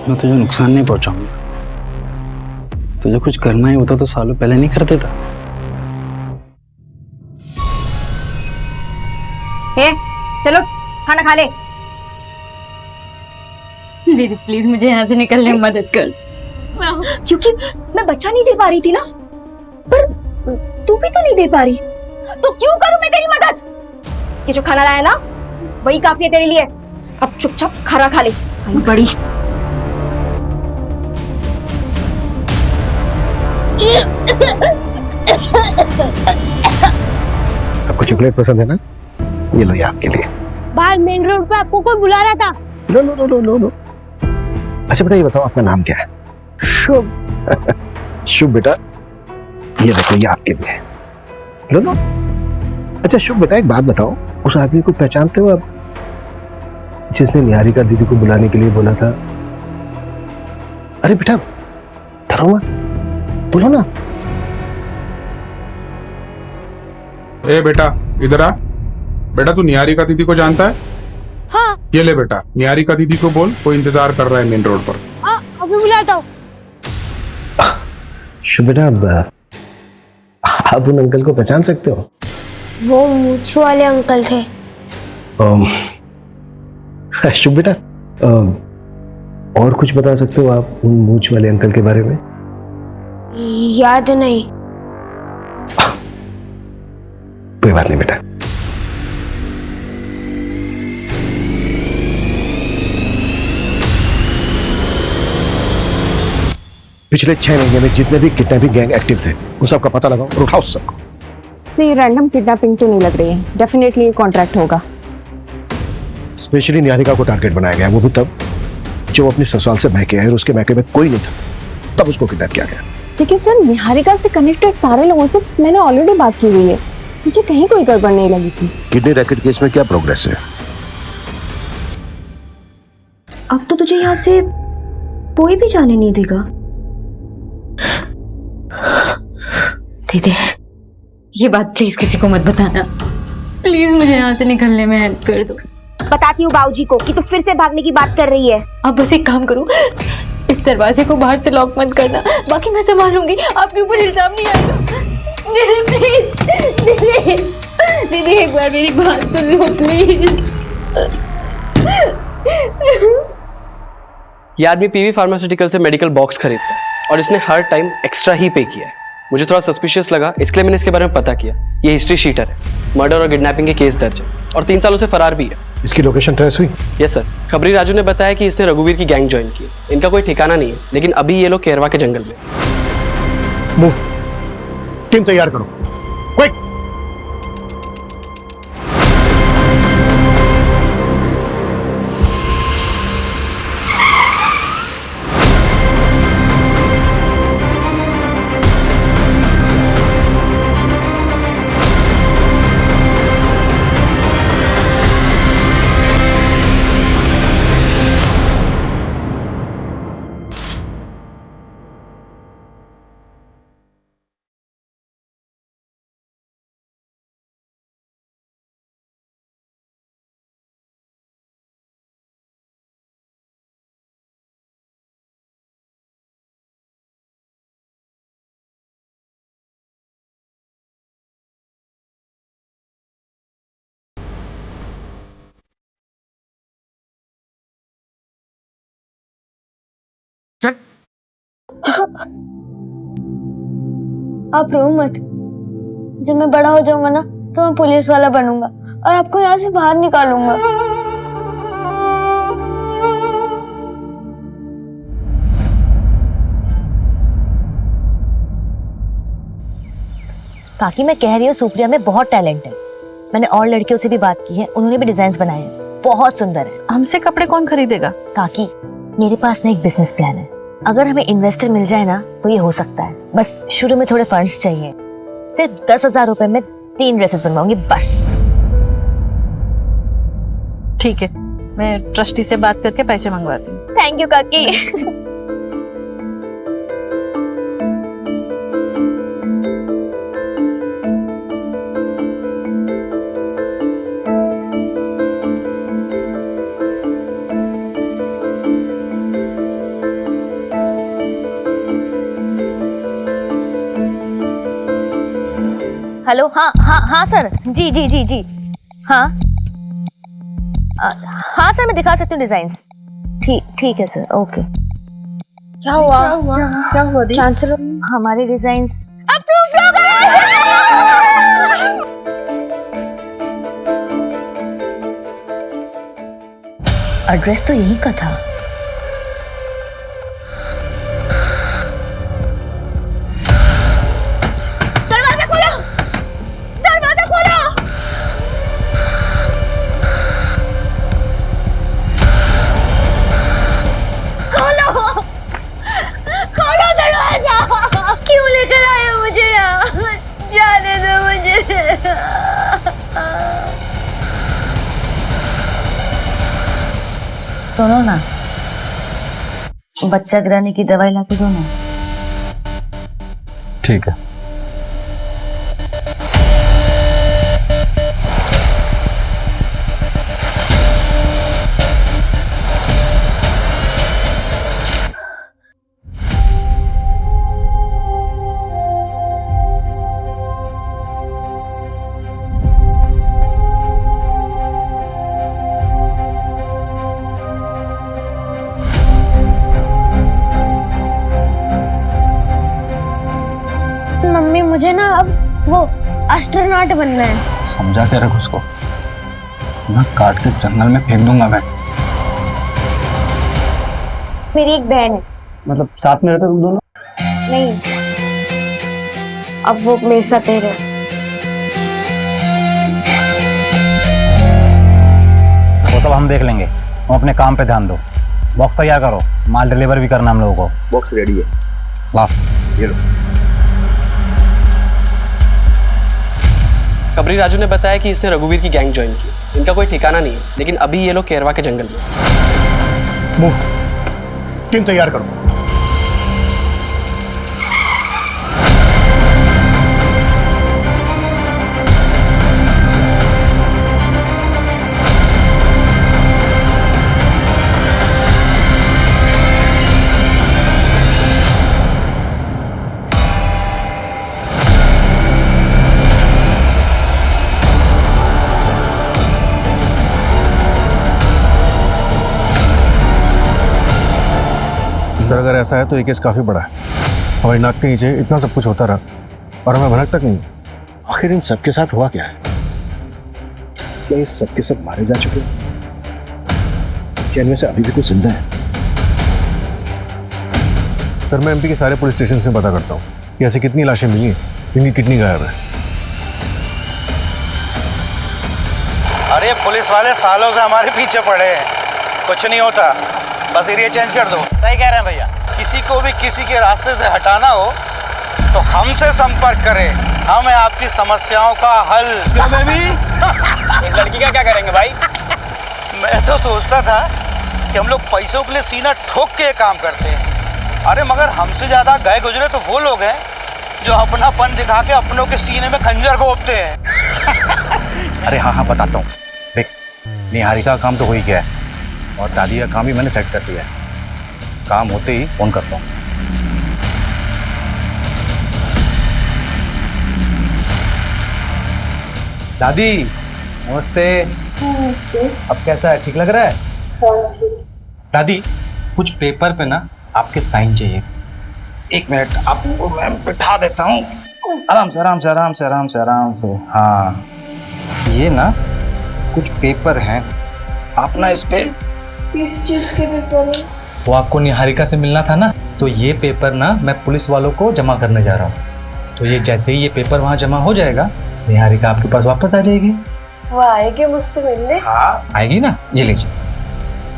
मैं तुझे नुकसान नहीं पहुंचाऊंगा। तुझे कुछ करना ही होता तो सालों पहले नहीं कर देता। चलो खाना खा ले। दीदी प्लीज मुझे यहाँ से निकलने में मदद कर। क्योंकि मैं बच्चा नहीं दे पा रही थी ना, पर तू भी तो नहीं दे पा रही, तो क्यों करूं मैं तेरी मदद? ये जो खाना लाया ना, वही काफी है तेरे लिए। अब चुपचाप खाना खा ले। बड़ी आपको चॉकलेट पसंद है ना? ये लो, ये आपके लिए। बाहर मेन रोड पे आपको कोई बुला रहा था। लो लो लो लो लो लो। अच्छा बेटा, ये बताओ आपका नाम क्या है? शुभ। शुभ बेटा, ये देखो, ये आपके लिए। लो लो। अच्छा शुभ बेटा, एक बात बताओ, उस आदमी को पहचानते हो आप, जिसने निहारिका दीदी को बुलाने के लिए बोला था? अरे बेटा डरो मत, बोलो ना। ए बेटा इधर आ। बेटा तू निहारिका दीदी को जानता है? हाँ। ये ले बेटा, निहारिका दीदी को बोल, कोई इंतजार कर रहा है मेन रोड पर। हाँ अभी बुलाता हूँ। शुभ बेटा, आप उन अंकल को पहचान सकते हो? वो मूछ वाले अंकल थे। शुभ बेटा, और कुछ बता सकते हो आप उन मूछ वाले अंकल के बारे में? याद नहीं। कोई बात नहीं बेटा। पिछले 6 महीने में जितने भी किडनैपिंग गैंग एक्टिव थे उन सबका पता लगाओ और उठाओ सबको। ये रैंडम किडनैपिंग तो नहीं लग रही है, डेफिनेटली ये कॉन्ट्रैक्ट होगा। स्पेशली निहारिका को टारगेट बनाया गया, वो भी तब जब वो अपने ससुराल से मैके आए और उसके मैके में कोई नहीं था, तब उसको किडनैप किया गया। लेकिन सर निहारिका से कनेक्टेड सारे लोगों से मैंने ऑलरेडी बात की हुई है, मुझे कहीं कोई गड़बड़ नहीं लगी थी। किडनी रैकेट केस में क्या प्रोग्रेस है? अब तो तुझे यहाँ से कोई भी जाने नहीं देगा। दीदी ये बात प्लीज किसी को मत बताना, प्लीज मुझे यहाँ से निकलने में हेल्प कर दो। बताती हूँ बाबूजी को कि तू फिर से भागने की बात कर रही है। अब बस एक काम करो, इस दरवाजे को बाहर से लॉक मत करना, बाकी मैं संभालूंगी, आपके ऊपर इल्जाम नहीं आएगा। दीदी प्लीज, दीदी दीदी एक बार मेरी बात सुन लो प्लीज। ये आदमी पीवी फार्मास्यूटिकल से मेडिकल बॉक्स खरीदता है और इसने हर टाइम एक्स्ट्रा ही पे किया है। मुझे थोड़ा सस्पिशियस लगा, इसलिए मैंने इसके बारे में पता किया। ये हिस्ट्री शीटर है, मर्डर और किडनैपिंग के केस दर्ज है और 3 सालों से फरार भी है। इसकी लोकेशन ट्रेस हुई? यस सर, खबरी राजू ने बताया कि इसने रघुवीर की गैंग ज्वाइन की। इनका कोई ठिकाना नहीं है, लेकिन अभी ये लोग केरवा के जंगल में। मूव, टीम तैयार करो, क्विक। आप रो मत, जब मैं बड़ा हो जाऊंगा ना तो मैं पुलिस वाला बनूंगा और आपको यहाँ से बाहर निकालूंगा। काकी मैं कह रही हूँ सुप्रिया में बहुत टैलेंट है। मैंने और लड़कियों से भी बात की है, उन्होंने भी डिजाइन बनाए हैं, बहुत सुंदर है। हमसे कपड़े कौन खरीदेगा? काकी मेरे पास ना एक बिजनेस प्लान है, अगर हमें इन्वेस्टर मिल जाए ना तो ये हो सकता है। बस शुरू में थोड़े फंड्स चाहिए, सिर्फ 10,000 रुपए में 3 ड्रेसेस बनवाऊंगी बस। ठीक है, मैं ट्रस्टी से बात करके पैसे मंगवाती हूँ। थैंक यू काकी। हेलो, हाँ हाँ हाँ सर, जी जी जी जी हाँ हाँ सर, मैं दिखा सकती हूँ डिजाइन्स। ठीक है सर, ओके। क्या हुआ दी? चांसलर, हमारे डिजाइन्स अप्रूव हो गए। एड्रेस तो यही का था। सुनो ना, बच्चा गिराने की दवाई लाके दो ना। ठीक है। एस्ट्रोनॉट बनना है। समझा के रख उसको, मैं काट के जंगल में फेंक दूंगा मैं। मेरी एक बहन है। मतलब साथ में रहते तुम दोनों? नहीं, अब वो मेरे साथ ही रहे। वो सब हम देख लेंगे, तुम अपने काम पे ध्यान दो। बॉक्स तैयार करो, माल डिलीवर भी करना हम लोगों को। बॉक्स रेडी है। ला ये लो। कबरी राजू ने बताया कि इसने रघुवीर की गैंग ज्वाइन की। इनका कोई ठिकाना नहीं है, लेकिन अभी ये लोग केरवा के जंगल में। मूव, टीम तैयार करो। सर अगर ऐसा है तो ये केस काफ़ी बड़ा है। हमारी नाक के नीचे इतना सब कुछ होता रहा और हमें भनक तक नहीं। आखिर इन सबके साथ हुआ क्या है? क्या ये सबके सब मारे जा चुके हैं? क्या इनमें से अभी भी कुछ जिंदा है? सर मैं एमपी के सारे पुलिस स्टेशन से पता करता हूँ कि ऐसी कितनी लाशें मिली हैं जिनकी किडनी गायब है। अरे पुलिस वाले सालों से हमारे पीछे पड़े हैं, कुछ नहीं होता, बस एरिया चेंज कर दो। सही कह रहे हैं भैया। किसी को भी किसी के रास्ते से हटाना हो तो हमसे संपर्क करें, हम है आपकी समस्याओं का हल। क्यों बेबी? इस लड़की का क्या करेंगे भाई? मैं तो सोचता था कि हम लोग पैसों के लिए सीना ठोक के काम करते हैं, अरे मगर हमसे ज्यादा गए गुजरे तो वो लोग हैं जो अपनापन दिखा के अपनों के सीने में खंजर घोंपते हैं। अरे हाँ हाँ बताता हूँ। देख, निहारिका का काम तो हो ही गया है और दादी का काम भी मैंने सेट कर दिया है। काम होते ही फोन करता हूँ। दादी नमस्ते। नमस्ते। अब कैसा है, ठीक लग रहा है? हाँ ठीक। दादी कुछ पेपर पे ना आपके साइन चाहिए। एक मिनट आपको मैं बिठा देता हूँ। आराम से आराम से आराम से आराम से आराम से। हाँ ये ना कुछ पेपर हैं, आप ना इस पे। किस चीज के पेपर है? वो आपको निहारिका से मिलना था ना, तो ये पेपर ना मैं पुलिस वालों को जमा करने जा रहा हूँ। तो ये जैसे ही ये पेपर वहाँ जमा हो जाएगा, निहारिका आपके पास वापस आ जाएगी। वो आएगी मुझसे मिलने? हाँ आएगी ना, ये लीजिए,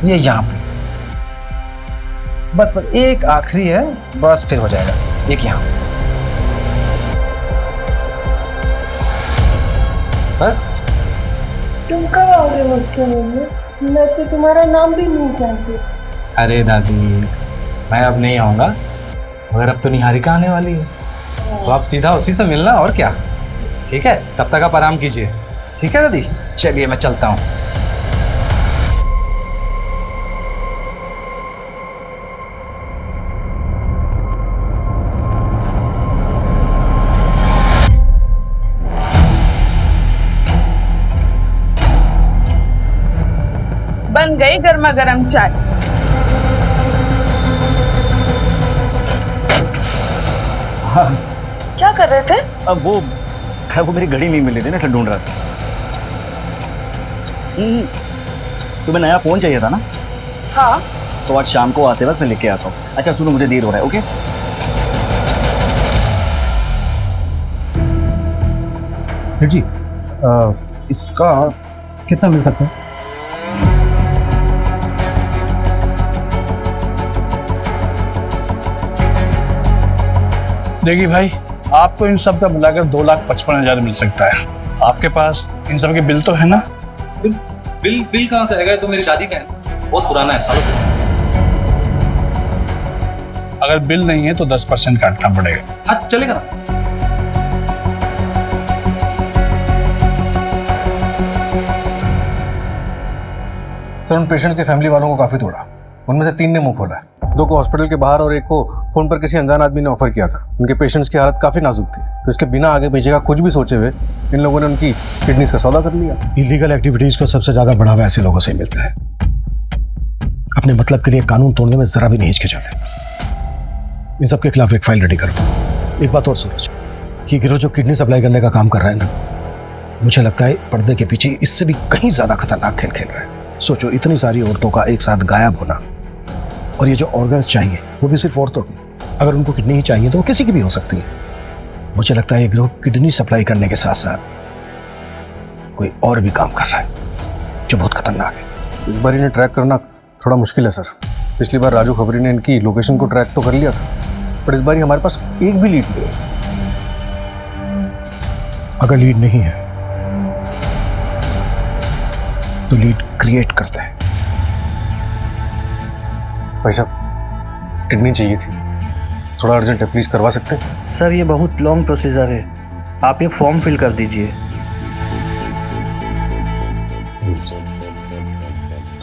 ये यहाँ पे बस बस एक आखिरी है, बस फिर हो जाएगा। एक यहाँ बस। तुम कब आओगे मुझसे मिलने? मैं तो तुम्हारा नाम भी नहीं जानती। अरे दादी मैं अब नहीं आऊँगा, मगर अब तो निहारिका आने वाली है, तो आप सीधा उसी से मिलना और क्या। ठीक है, तब तक आप आराम कीजिए। ठीक है दादी, चलिए मैं चलता हूँ। बन गई गर्मा गर्म चाय। हाँ क्या कर रहे थे? अब वो मेरी घड़ी नहीं मिली थी ना, इसलिए ढूंढ रहा था। तुम्हें नया फोन चाहिए था ना? हाँ। तो आज शाम को आते वक्त मैं लेके आता हूँ। अच्छा सुनो, मुझे देर हो रहा है। ओके सर जी, इसका कितना मिल सकता है? देखिए भाई, आपको इन सब का मिलाकर 2,55,000 मिल सकता है। आपके पास इन सब के बिल तो है ना? बिल कहाँ से आएगा? तो मेरी शादी का है, बहुत पुराना है, सालों पुराना। अगर बिल नहीं है तो 10% काटना पड़ेगा। हाँ चलेगा ना। सर उन पेशेंट्स के फैमिली वालों को काफ़ी तोड़ा। उनमें से 3 ने मुंह खोला, 2 को हॉस्पिटल के बाहर और 1 को फ़ोन पर किसी अनजान आदमी ने ऑफर किया था। उनके पेशेंट्स की हालत काफ़ी नाजुक थी, तो इसके बिना आगे पीछे का कुछ भी सोचे हुए इन लोगों ने उनकी किडनीज का सौदा कर लिया। इलीगल एक्टिविटीज को सबसे ज्यादा बढ़ावा ऐसे लोगों से ही मिलता है। अपने मतलब के लिए कानून तोड़ने में जरा भी नहीं हिचकिचाते। इन सबके खिलाफ एक फाइल रेडी करो। एक बात और सूरज, ये गिरोह जो किडनी सप्लाई करने का काम कर रहा है ना, मुझे लगता है पर्दे के पीछे इससे भी कहीं ज्यादा खतरनाक खेल खेल रहा है। सोचो, इतनी सारी औरतों का एक साथ गायब होना, और ये जो ऑर्गन्स चाहिए वो भी सिर्फ औरतों की। अगर उनको किडनी ही चाहिए तो वो किसी की भी हो सकती है। मुझे लगता है ये गिरोह किडनी सप्लाई करने के साथ साथ कोई और भी काम कर रहा है जो बहुत खतरनाक है। इस बार इन्हें ट्रैक करना थोड़ा मुश्किल है सर। पिछली बार राजू खबरी ने इनकी लोकेशन को ट्रैक तो कर लिया था, पर इस बार हमारे पास एक भी लीड नहीं है। अगर लीड नहीं है तो लीड क्रिएट करते हैं। भाई साहब, किडनी चाहिए थी, थोड़ा अर्जेंट है, प्लीज करवा सकते हैं? सर ये बहुत लॉन्ग प्रोसीजर है, आप ये फॉर्म फिल कर दीजिए।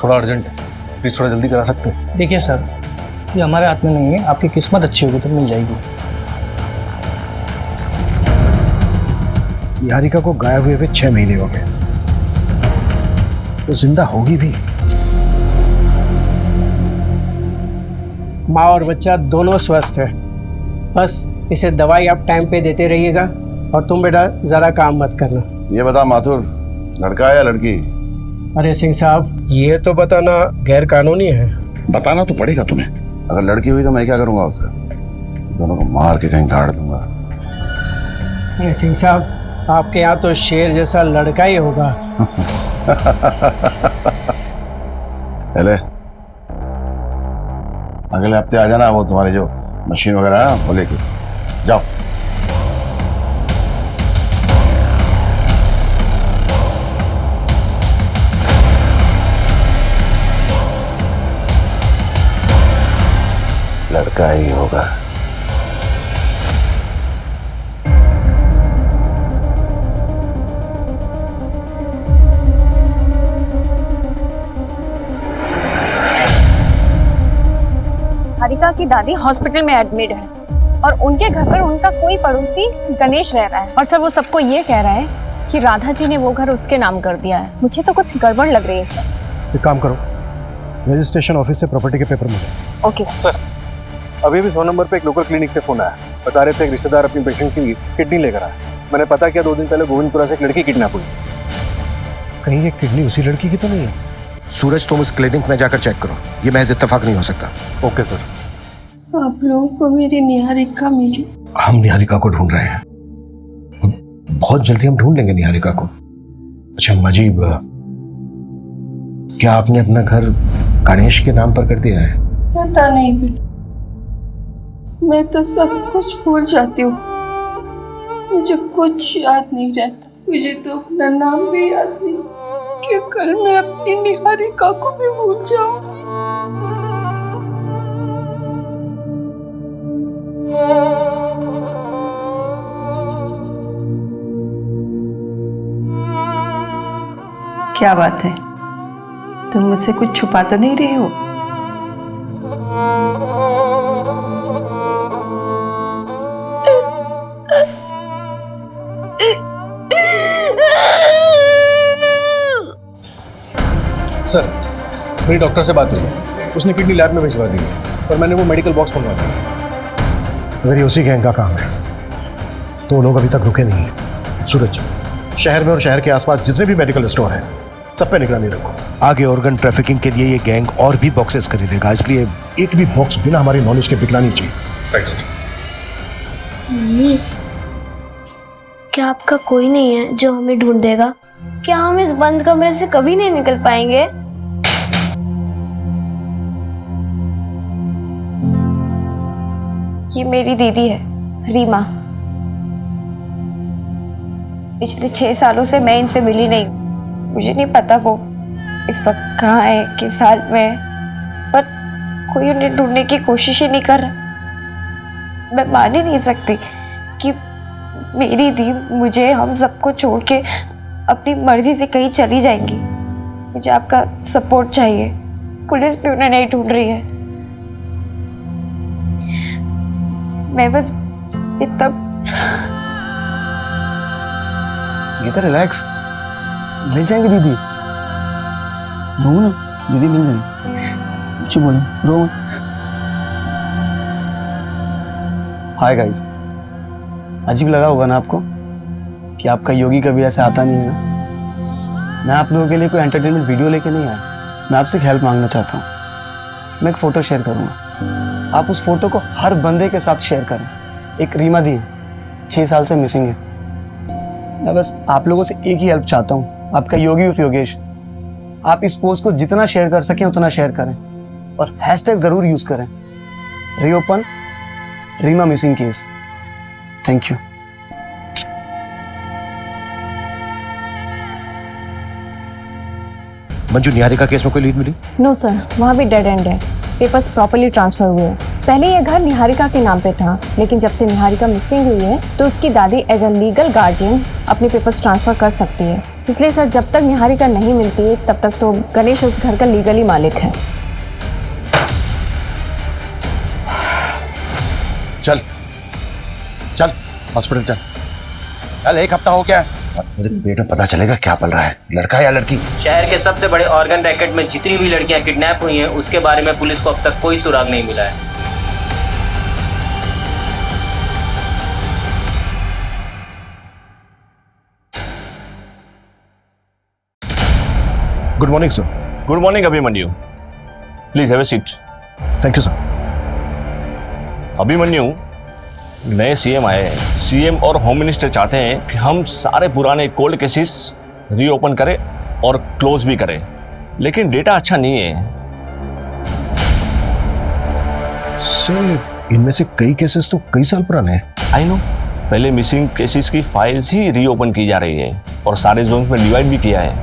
थोड़ा अर्जेंट है, प्लीज थोड़ा जल्दी करा सकते हैं? देखिए सर, ये हमारे हाथ में नहीं है, आपकी किस्मत अच्छी होगी तो मिल जाएगी। निहारिका को गायब हुए 6 महीने हो गए, तो जिंदा होगी भी। माँ और बच्चा दोनों स्वस्थ है, बस इसे दवाई आप टाइम पे देते रहिएगा, और तुम बेटा ज़रा काम मत करना। ये बता माथुर, लड़का है या लड़की? अरे सिंह साहब, ये तो बताना गैर कानूनी है। बताना तो पड़ेगा तुम्हें। अगर लड़की हुई तो मैं क्या करूंगा उसका? दोनों को मार के कहीं गाड़ दूंगा। अरे सिंह साहब, आपके यहाँ तो शेर जैसा लड़का ही होगा। पहले अगले हफ्ते आ जाना, वो तुम्हारे जो मशीन वगैरह है वो लेके जाओ। लड़का ही होगा। हारिका की दादी हॉस्पिटल में एडमिट है और उनके घर पर उनका कोई पड़ोसी गणेश रह रहा है, और सर वो सबको ये कह रहा है कि राधा जी ने वो घर उसके नाम कर दिया है। मुझे तो कुछ गड़बड़ लग रही है सर। एक काम करो, रजिस्ट्रेशन ऑफिस से प्रॉपर्टी के पेपर मिले। Okay sir. अभी भी 100 नंबर पे एक लोकल क्लिनिक से फोन आया, बता रहे थे एक रिश्तेदार अपनी पेशेंट की किडनी लेकर आया। मैंने पता किया, 2 दिन पहले गोविंदपुरा से एक लड़की किडनैप हुई। कहीं ये किडनी उसी लड़की की तो नहीं है? सूरज, तुम इस क्लिनिक में जाकर चेक करो, ये महज इत्तेफाक नहीं हो सकता। Okay sir. आप लोगों को मेरी निहारिका मिली? हम निहारिका को ढूंढ रहे हैं, बहुत जल्दी हम ढूंढ लेंगे निहारिका को। अच्छा अम्मा जी, क्या आपने अपना घर गणेश के नाम पर कर दिया है? पता नहीं बेटा, मैं तो सब कुछ भूल जाती हूँ, मुझे कुछ याद नहीं रहता। मुझे तो अपना नाम भी याद नहीं कि कल मैं अपनी निहारिका को भी भूल जाऊंगी। क्या बात है, तुम मुझसे कुछ छुपा तो नहीं रहे हो? सर, मेरी डॉक्टर से बात हुई, उसने किडनी लैब में भिजवा दी है, पर मैंने वो मेडिकल बॉक्स मंगवा दिया। अगर ये उसी गैंग का काम है तो वो लोग अभी तक रुके नहीं हैं। सूरज, शहर में और शहर के आसपास जितने भी मेडिकल स्टोर हैं सब पे निगरानी रखो। आगे ऑर्गन ट्रैफिकिंग के लिए ये गैंग और भी बॉक्सेस खरीदेगा, इसलिए एक भी बॉक्स बिना हमारी नॉलेज के बिकना नहीं चाहिए। Right sir. मम्मी, क्या आपका कोई नहीं है जो हमें ढूंढ देगा? क्या हम इस बंद कमरे से कभी नहीं निकल पाएंगे? ये मेरी दीदी है रीमा। पिछले 6 सालों से मैं इनसे मिली नहीं, मुझे नहीं पता वो इस वक्त कहाँ है, किस हाल में है, पर कोई उन्हें ढूंढने की कोशिश ही नहीं कर रहा। मैं मान ही नहीं सकती कि मेरी दी मुझे, हम सबको छोड़ के अपनी मर्जी से कहीं चली जाएंगी। मुझे आपका सपोर्ट चाहिए, पुलिस भी उन्हें नहीं ढूंढ रही है। मैं बस इतना गीता रिलैक्स, मिल जाएंगी दीदी। रो ना, दीदी मिल जाएंगी, कुछ बोलो, रो मत। हाय गाइस, अजीब लगा होगा ना आपको कि आपका योगी कभी ऐसे आता नहीं है ना। मैं आप लोगों के लिए कोई एंटरटेनमेंट वीडियो लेके नहीं आया, मैं आपसे एक हेल्प मांगना चाहता हूँ। मैं एक फ़ोटो शेयर करूँगा, आप उस फोटो को हर बंदे के साथ शेयर करें। एक रीमा दी 6 साल से मिसिंग है। मैं बस आप लोगों से एक ही हेल्प चाहता हूँ, आपका योगी उफ योगेश। आप इस पोस्ट को जितना शेयर कर सकें उतना शेयर करें और हैशटैग ज़रूर यूज़ करें, reopen Reema missing case. Thank you. Manju, Niharika case में कोई लीड मिली? नो सर, वहाँ भी डेड एंड है। पेपर्स प्रॉपर्ली ट्रांसफर हुए हैं। पहले ये घर निहारिका के नाम पे था, लेकिन जब से निहारिका मिसिंग हुई है तो उसकी दादी एज अ लीगल गार्जियन अपने पेपर्स ट्रांसफर कर सकती है। इसलिए सर, जब तक निहारिका नहीं मिलती है तब तक तो गणेश उस घर का लीगली मालिक है। चल चल हॉस्पिटल चल। चल, 1 हफ्ता हो गया है और तेरे पेट में पता चलेगा क्या पल रहा है, लड़का या लड़की। शहर के सबसे बड़े ऑर्गन रैकेट में जितनी भी लड़कियां किडनैप हुई हैं उसके बारे में पुलिस को अब तक कोई सुराग नहीं मिला है। Good morning sir. Good morning Abhimanyu, please have a seat. Thank you sir. Abhimanyu, नए सीएम आए हैं। सीएम और होम मिनिस्टर चाहते हैं कि हम सारे पुराने कोल्ड केसेस रीओपन करें और क्लोज भी करें, लेकिन डेटा अच्छा नहीं है। सर, इनमें से कई केसेस तो कई साल पुराने हैं। आई नो, पहले मिसिंग केसेस की फाइल्स ही रीओपन की जा रही है और सारे जोन्स में डिवाइड भी किया है।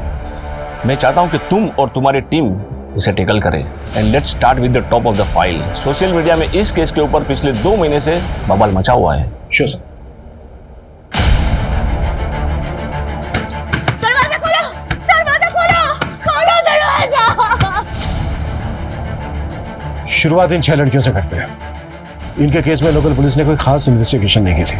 मैं चाहता हूं कि तुम और तुम्हारी टीम इसे टेकल करें and let's start with the top of the file. Social media में इस केस के ऊपर पिछले 2 महीने से बवाल मचा हुआ है। Sure sir. दरवाजा खोलो, दरवाजा खोलो, खोलो दरवाजा। शुरुआत इन 6 लड़कियों से करते हैं। इनके केस में लोकल पुलिस ने कोई खास इन्वेस्टिगेशन नहीं की थी।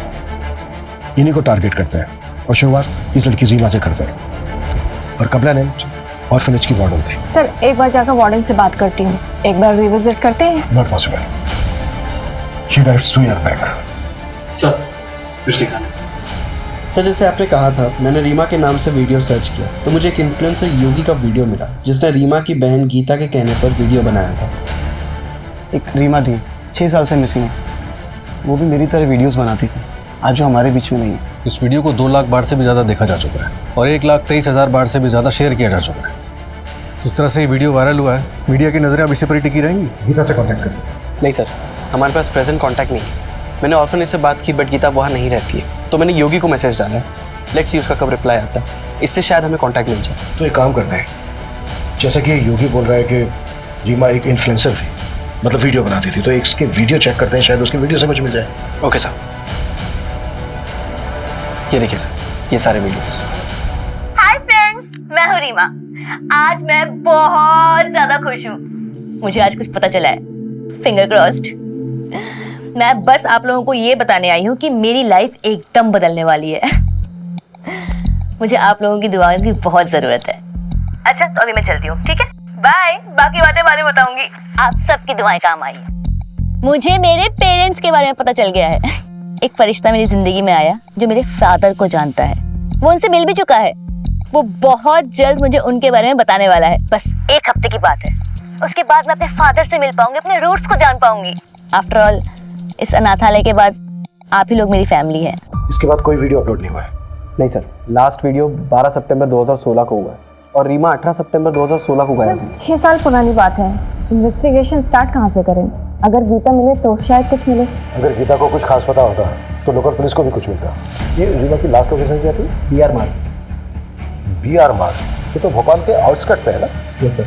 इन्हीं को टारगेट करते हैं और शुरुआत इस लड़की रीमा से करते हैं और कंप्लेनेंट ऑर्फनेज की वार्डन थी। सर, एक बार जाकर वार्डन से बात करती हूँ, एक बार रिविजिट करते हैं। Not possible, she directs to your back. Sir, sir जैसे आपने कहा था, मैंने रीमा के नाम से वीडियो सर्च किया तो मुझे एक इन्फ्लुएंसर योगी का वीडियो मिला जिसने रीमा की बहन गीता के कहने पर वीडियो बनाया था। एक रीमा थी 6 साल से मिसिंग है, वो भी मेरी तरह वीडियोस बनाती थी, आज वो हमारे बीच में नहीं है। इस वीडियो को 2 लाख बार से भी ज़्यादा देखा जा चुका है और 1,23,000 बार से भी ज़्यादा शेयर किया जा चुका है। जिस तरह से ये वीडियो वायरल हुआ है, मीडिया की नज़रें अब इसी पर ही टिकी रहेंगी। गीता से कांटेक्ट करें। नहीं सर, हमारे पास प्रेजेंट कांटेक्ट नहीं है। मैंने ऑर्फनेज से बात की बट गीता वहाँ नहीं रहती है, तो मैंने योगी को मैसेज डाला है। लेट्स सी उसका कब रिप्लाई आता है, इससे शायद हमें कांटेक्ट मिल जाए। तो एक काम करते हैं, जैसा कि योगी बोल रहा है कि रीमा एक इन्फ्लुएंसर थी, मतलब वीडियो बनाती थी, तो इसके वीडियो चेक करते हैं, शायद उसके वीडियो से कुछ मिल जाए। ओके सर, ये देखिए सर, ये सारे वीडियोस। हाय फ्रेंड्स, मैं हूँ रीमा। आज मैं बहुत ज्यादा खुश हूँ। मुझे आज कुछ पता चला है, फिंगर क्रॉस्ड। मैं बस आप लोगों को ये बताने आई हूँ कि मेरी लाइफ एकदम बदलने वाली है। मुझे आप लोगों की दुआओं की बहुत जरूरत है। अच्छा, तो अभी मैं चलती हूँ, ठीक है? बाय। बाकी बातें बाद में बताऊंगी। आप सबकी दुआएं काम आई है। मुझे मेरे पेरेंट्स के बारे में पता चल गया है। एक फरिश्ता मेरी जिंदगी में आया जो मेरे फादर को जानता है। वो उनसे मिल भी चुका है। वो बहुत जल्द मुझे उनके बारे में बताने वाला है। बस 1 हफ्ते की बात है। उसके बाद मैं अपने फादर से मिल पाऊंगी, अपने रूट्स को जान पाऊंगी। आफ्टर ऑल, इस अनाथालय के बाद आप ही लोग मेरी फैमिली है। इसके बाद कोई वीडियो अपलोड नहीं हुआ है? नहीं सर, लास्ट वीडियो 12 सितंबर 2016 को हुआ है और रीमा 18 सितंबर 2016 को गायब हुई। 6 साल पुरानी बात है। इन्वेस्टिगेशन स्टार्ट कहाँ से करें? अगर गीता मिले तो शायद कुछ मिले। अगर गीता को कुछ खास पता होता तो लोकल पुलिस को भी कुछ मिलता। ये रीमा की लास्ट लोकेशन क्या थी? BR मार्ग। BR मार्ग, ये तो भोपाल के आउटस्कर्ट पे है ना? Yes sir.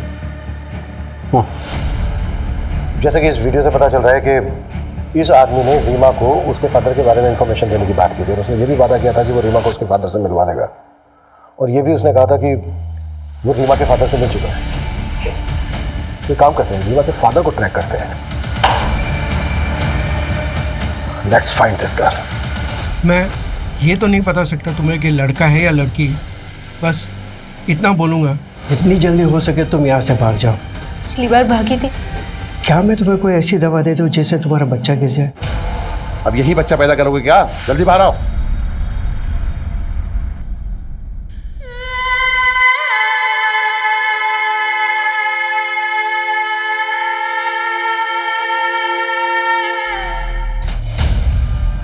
जैसे कि इस वीडियो से पता चल रहा है कि इस आदमी ने रीमा को उसके फादर के बारे में इंफॉर्मेशन देने की बात की थी और उसने ये भी वादा किया था कि वो रीमा को उसके फादर से मिलवा देगा, और ये भी उसने कहा था कि वो रीमा के फादर से मिल चुका है। तो काम करते हैं, रीमा के फादर को ट्रैक करते हैं। Let's find this girl. मैं ये तो नहीं बता सकता तुम्हें कि लड़का है या लड़की, बस इतना बोलूँगा, इतनी जल्दी हो सके तुम यहाँ से भाग जाओ। पिछली बार भागी थी। क्या मैं तुम्हें कोई ऐसी दवा दे दूँ जिससे तुम्हारा बच्चा गिर जाए? अब यही बच्चा पैदा करोगे क्या? जल्दी बाहर आओ।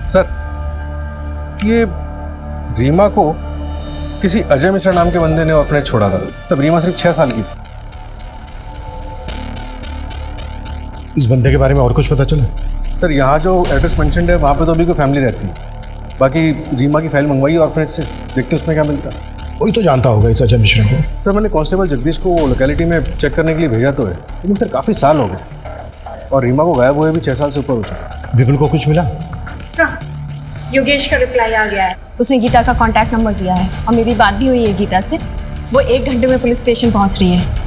सर, ये रीमा को किसी अजय मिश्रा नाम के बंदे ने ऑर्फनेज छोड़ा था। तब रीमा सिर्फ 6 साल की थी। इस बंदे के बारे में और कुछ पता चला? सर, यहाँ जो एड्रेस मेंशन्ड है वहाँ पे तो अभी कोई फैमिली रहती है। बाकी रीमा की फाइल मंगवाई ऑर्फनेज से, देखते उसमें क्या मिलता है। वही तो जानता होगा इस अजय मिश्रा को। सर, मैंने कांस्टेबल जगदीश को लोकेलिटी में चेक करने के लिए भेजा तो है, लेकिन सर काफ़ी साल हो गए और रीमा को गायब हुए भी 6 साल से ऊपर हो चुका है। विपुल को कुछ मिला? सर, योगेश का रिप्लाई आ गया है। उसने गीता का कांटेक्ट नंबर दिया है और मेरी बात भी हुई है गीता से। वो 1 घंटे में पुलिस स्टेशन पहुंच रही है।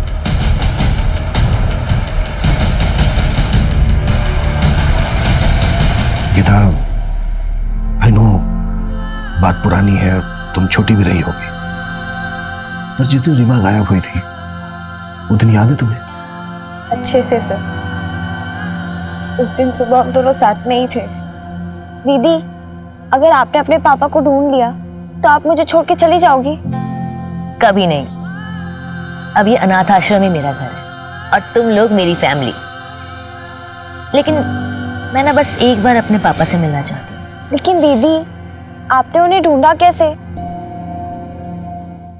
गीता, आई नो बात पुरानी है, तुम छोटी भी रही होगी, पर जिस दिन रीमा गायब हुई थी वो दिन याद है तुम्हें? अच्छे से सर। उस दिन सुबह हम दोनों साथ में ही थे। दीदी, अगर आपने अपने पापा को ढूंढ लिया तो आप मुझे छोड़ के चली जाओगी? कभी नहीं। अब ये अनाथ आश्रम ही मेरा घर है और तुम लोग मेरी फैमिली। लेकिन मैं ना बस एक बार अपने पापा से मिलना चाहती हूँ। लेकिन दीदी, आपने उन्हें ढूंढा कैसे?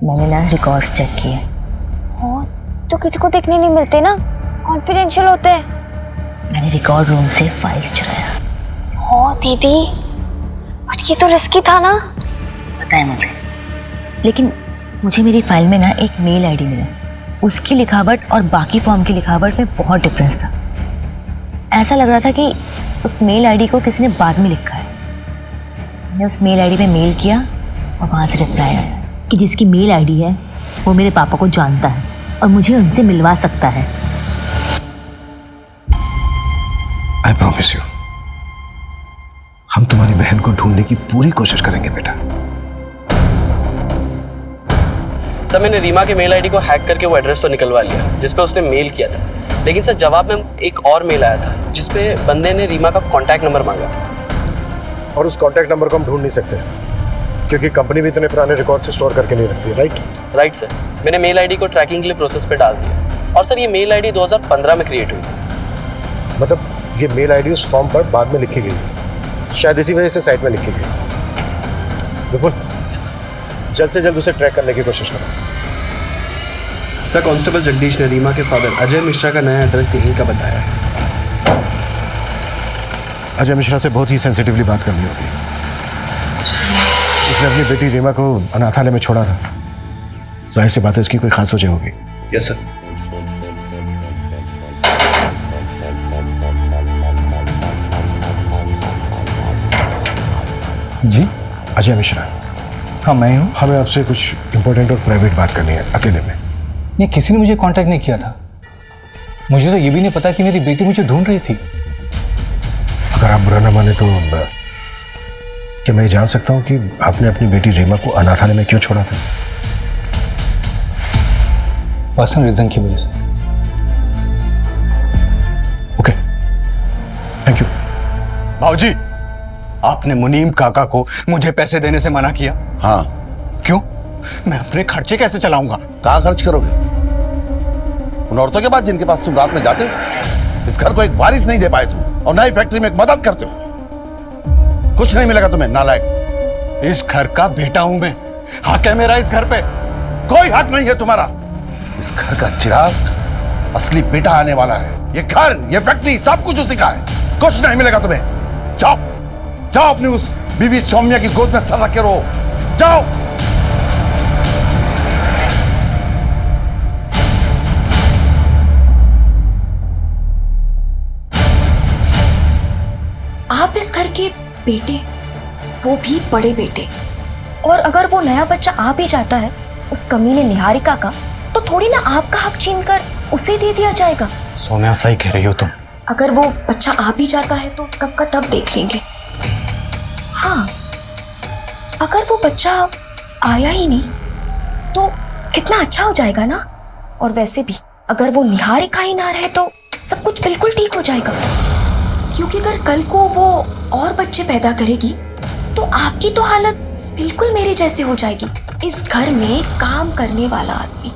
मैंने ना रिकॉर्ड्स चेक किए। हाँ, तो किसी को देखने नहीं मिलते ना, कॉन्फिडेंशियल होते हैं। मैंने रिकॉर्ड रूम से फाइल्स चुराया। हाँ दीदी, बट ये तो रिस्की था ना। पता है मुझे, लेकिन मुझे मेरी फाइल में ना एक मेल आईडी मिला। उसकी लिखावट और बाकी फॉर्म की लिखावट में बहुत डिफरेंस था। ऐसा लग रहा था कि उस मेल आईडी को किसी ने बाद में लिखा है। मैंने उस मेल आईडी पे मेल किया और वहाँ से रिप्लाई आया कि जिसकी मेल आईडी है वो मेरे पापा को जानता है और मुझे उनसे मिलवा सकता है। आई प्रॉमिस यू, हम तुम्हारी बहन को ढूंढने की पूरी कोशिश करेंगे बेटा। सर, मैंने रीमा के मेल आईडी को हैक करके वो एड्रेस तो निकलवा लिया जिस पे उसने मेल किया था, लेकिन सर जवाब में एक और मेल आया था जिस पे बंदे ने रीमा का कॉन्टैक्ट नंबर मांगा था। और उस कॉन्टैक्ट नंबर को हम ढूंढ नहीं सकते क्योंकि कंपनी भी इतने पुराने रिकॉर्ड से स्टोर करके नहीं रखती है। राइट सर, मैंने मेल आईडी को ट्रैकिंग के लिए प्रोसेस पे डाल दिया और सर ये मेल आईडी 2015 में क्रिएट हुई। मतलब ये मेल आईडी उस फॉर्म पर बाद में लिखी गई, शायद इसी वजह से साइट में लिखी गई। बिल्कुल, जल्द से जल्द उसे ट्रैक करने की कोशिश करो। सर, कांस्टेबल जगदीश ने रीमा के फादर अजय मिश्रा का नया एड्रेस यहीं का बताया है। अजय मिश्रा से बहुत ही सेंसिटिवली बात करनी होगी। उसने अपनी बेटी रीमा को अनाथालय में छोड़ा था। जाहिर सी बात है इसकी कोई खास वजह होगी। Yes sir. जी, अजय मिश्रा। हाँ, मैं हूँ। हमें आपसे कुछ इंपॉर्टेंट और प्राइवेट बात करनी है, अकेले में। नहीं, किसी ने मुझे कांटेक्ट नहीं किया था। मुझे तो ये भी नहीं पता कि मेरी बेटी मुझे ढूंढ रही थी। अगर आप बुरा ना माने तो क्या मैं जान सकता हूँ कि आपने अपनी बेटी रीमा को अनाथालय में क्यों छोड़ा था? पर्सनल रीजन की वजह से। Okay, thank you. भाऊजी, आपने मुनीम काका को मुझे पैसे देने से मना किया। हाँ। क्यों? मैं अपने खर्चे कैसे चलाऊंगा? कहाँ खर्च करोगे? उन औरतों के पास जिनके पास तुम रात में जाते हो। इस घर को एक वारिस नहीं दे पाए तुम, और नई फैक्ट्री में एक मदद करते हो। कुछ नहीं मिलेगा तुम्हें, नालायक। इस घर का बेटा हूं मैं, हक है मेरा इस घर पे। कोई हक नहीं है तुम्हारा। इस घर का चिराग असली बेटा आने वाला है। ये घर, ये फैक्ट्री, सब कुछ उसी का है। कुछ नहीं मिलेगा तुम्हें। जाओ जाओ, अपनी उस बीवी सौम्या की गोद में सर रख के रहो। जाओ। आप इस घर के बेटे, वो भी बड़े बेटे, और अगर वो नया बच्चा आ भी जाता है उस कमीने निहारिका का, तो थोड़ी ना आपका हक छीनकर उसे दे दिया जाएगा। सोनिया, सही कह रही हो तुम। अगर वो बच्चा आ भी जाता है तो तब का तब देख लेंगे। हाँ, अगर वो बच्चा आया ही नहीं तो कितना अच्छा हो जाएगा ना। और वैसे भी अगर वो निहारिका ही ना रहे तो सब कुछ बिल्कुल ठीक हो जाएगा। क्योंकि अगर कल को वो और बच्चे पैदा करेगी तो आपकी तो हालत बिल्कुल मेरे जैसे हो जाएगी। इस घर में काम करने वाला आदमी।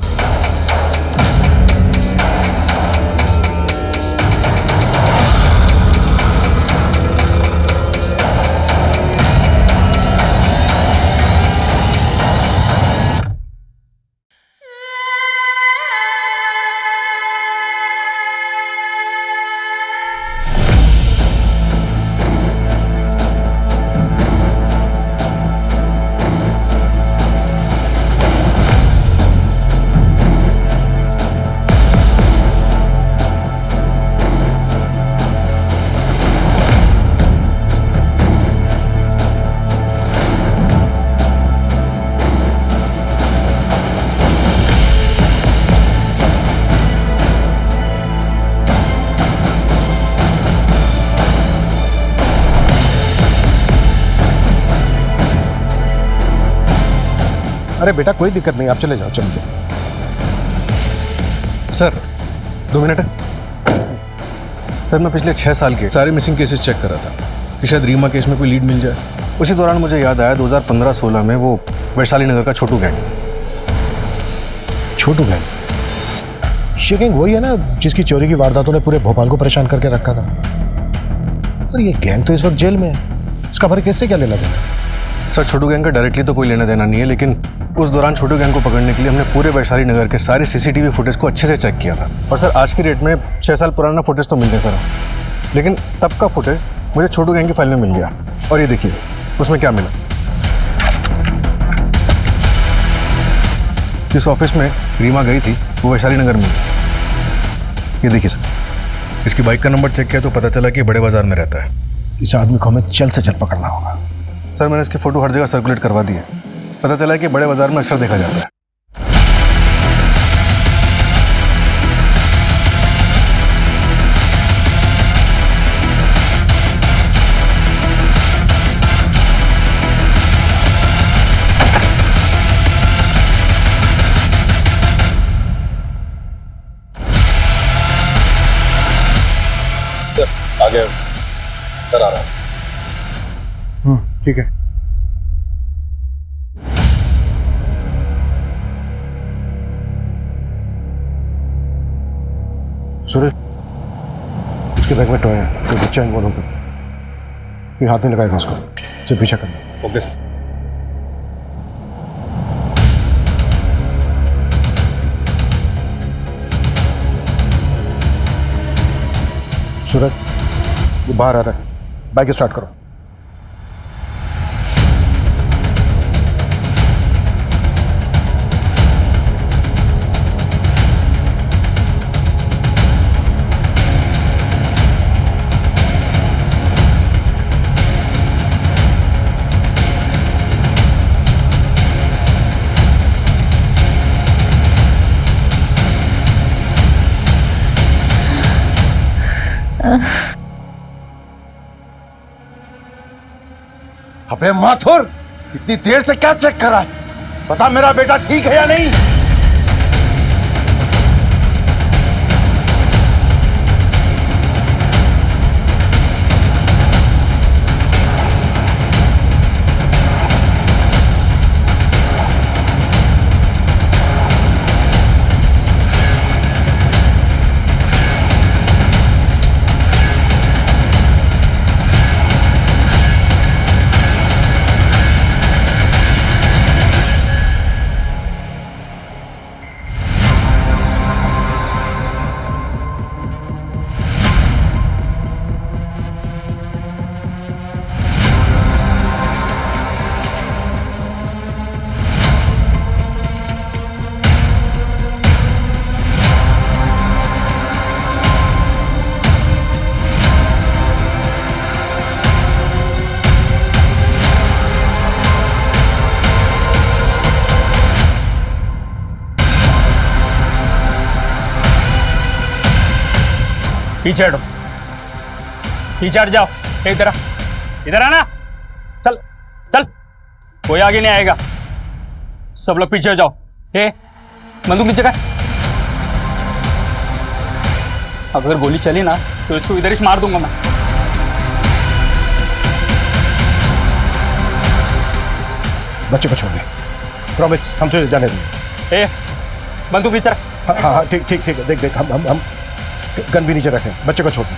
अरे बेटा कोई दिक्कत नहीं, आप चले जाओ, चलिए। Sir 2 minute. सर मैं पिछले 6 साल के सारे मिसिंग केसेस चेक कर रहा था कि शायद रीमा केस में कोई लीड मिल जाए। उसी दौरान मुझे याद आया 2015-16 में वो वैशाली नगर का छोटू गैंग। छोटू गैंग? ये गैंग वही है ना जिसकी चोरी की वारदातों ने पूरे भोपाल को परेशान करके रखा था? पर ये गैंग तो इस वक्त जेल में है, इसका हमारे केस से क्या लेना देना? सर छोटू गैंग का डायरेक्टली तो कोई लेना देना नहीं है, लेकिन उस दौरान छोटू गैंग को पकड़ने के लिए हमने पूरे वैशाली नगर के सारे सीसीटीवी फुटेज को अच्छे से चेक किया था। और सर आज की डेट में 6 साल पुराना फुटेज तो मिल गया सर, लेकिन तब का फुटेज मुझे छोटू गैंग की फाइल में मिल गया। और ये देखिए उसमें क्या मिला। जिस ऑफिस में रीमा गई थी वो वैशाली नगर में। ये देखिए सर, इसकी बाइक का नंबर चेक किया तो पता चला कि बड़े बाजार में रहता है। इस आदमी को हमें जल्द से जल्द पकड़ना होगा। सर मैंने इसकी फ़ोटो हर जगह सर्कुलेट करवा दी है, पता चला है कि बड़े बाजार में अक्सर देखा जाता है। सर आगे कर आ रहा हूँ। ठीक है। सूरज, उसके बैग में टॉय है, कोई बच्चा इन्वॉल्व हो सकता है, कोई हाथ नहीं लगाएगा उसको, सिर्फ पीछा करना। Okay sir. सूरज वो बाहर आ रहा है, बाइक स्टार्ट करो। अबे माथुर, इतनी देर से क्या चेक कर रहा है? बता मेरा बेटा ठीक है या नहीं? पीछे हटो, पीछे हट जाओ। इधर आना, चल चल, कोई आगे नहीं आएगा, सब लोग पीछे हो जाओ। बंदूक नीचे का। अगर गोली चली ना तो इसको इधर ही मार दूंगा मैं। बच्चे को छोड़ दे, प्रॉमिस, हम तुझे जाने देंगे। ए बंदूक नीचे रख। हाँ हाँ ठीक ठीक ठीक है, देख देख हम गन भी नीचे रखें, बच्चे को छोड़ दे।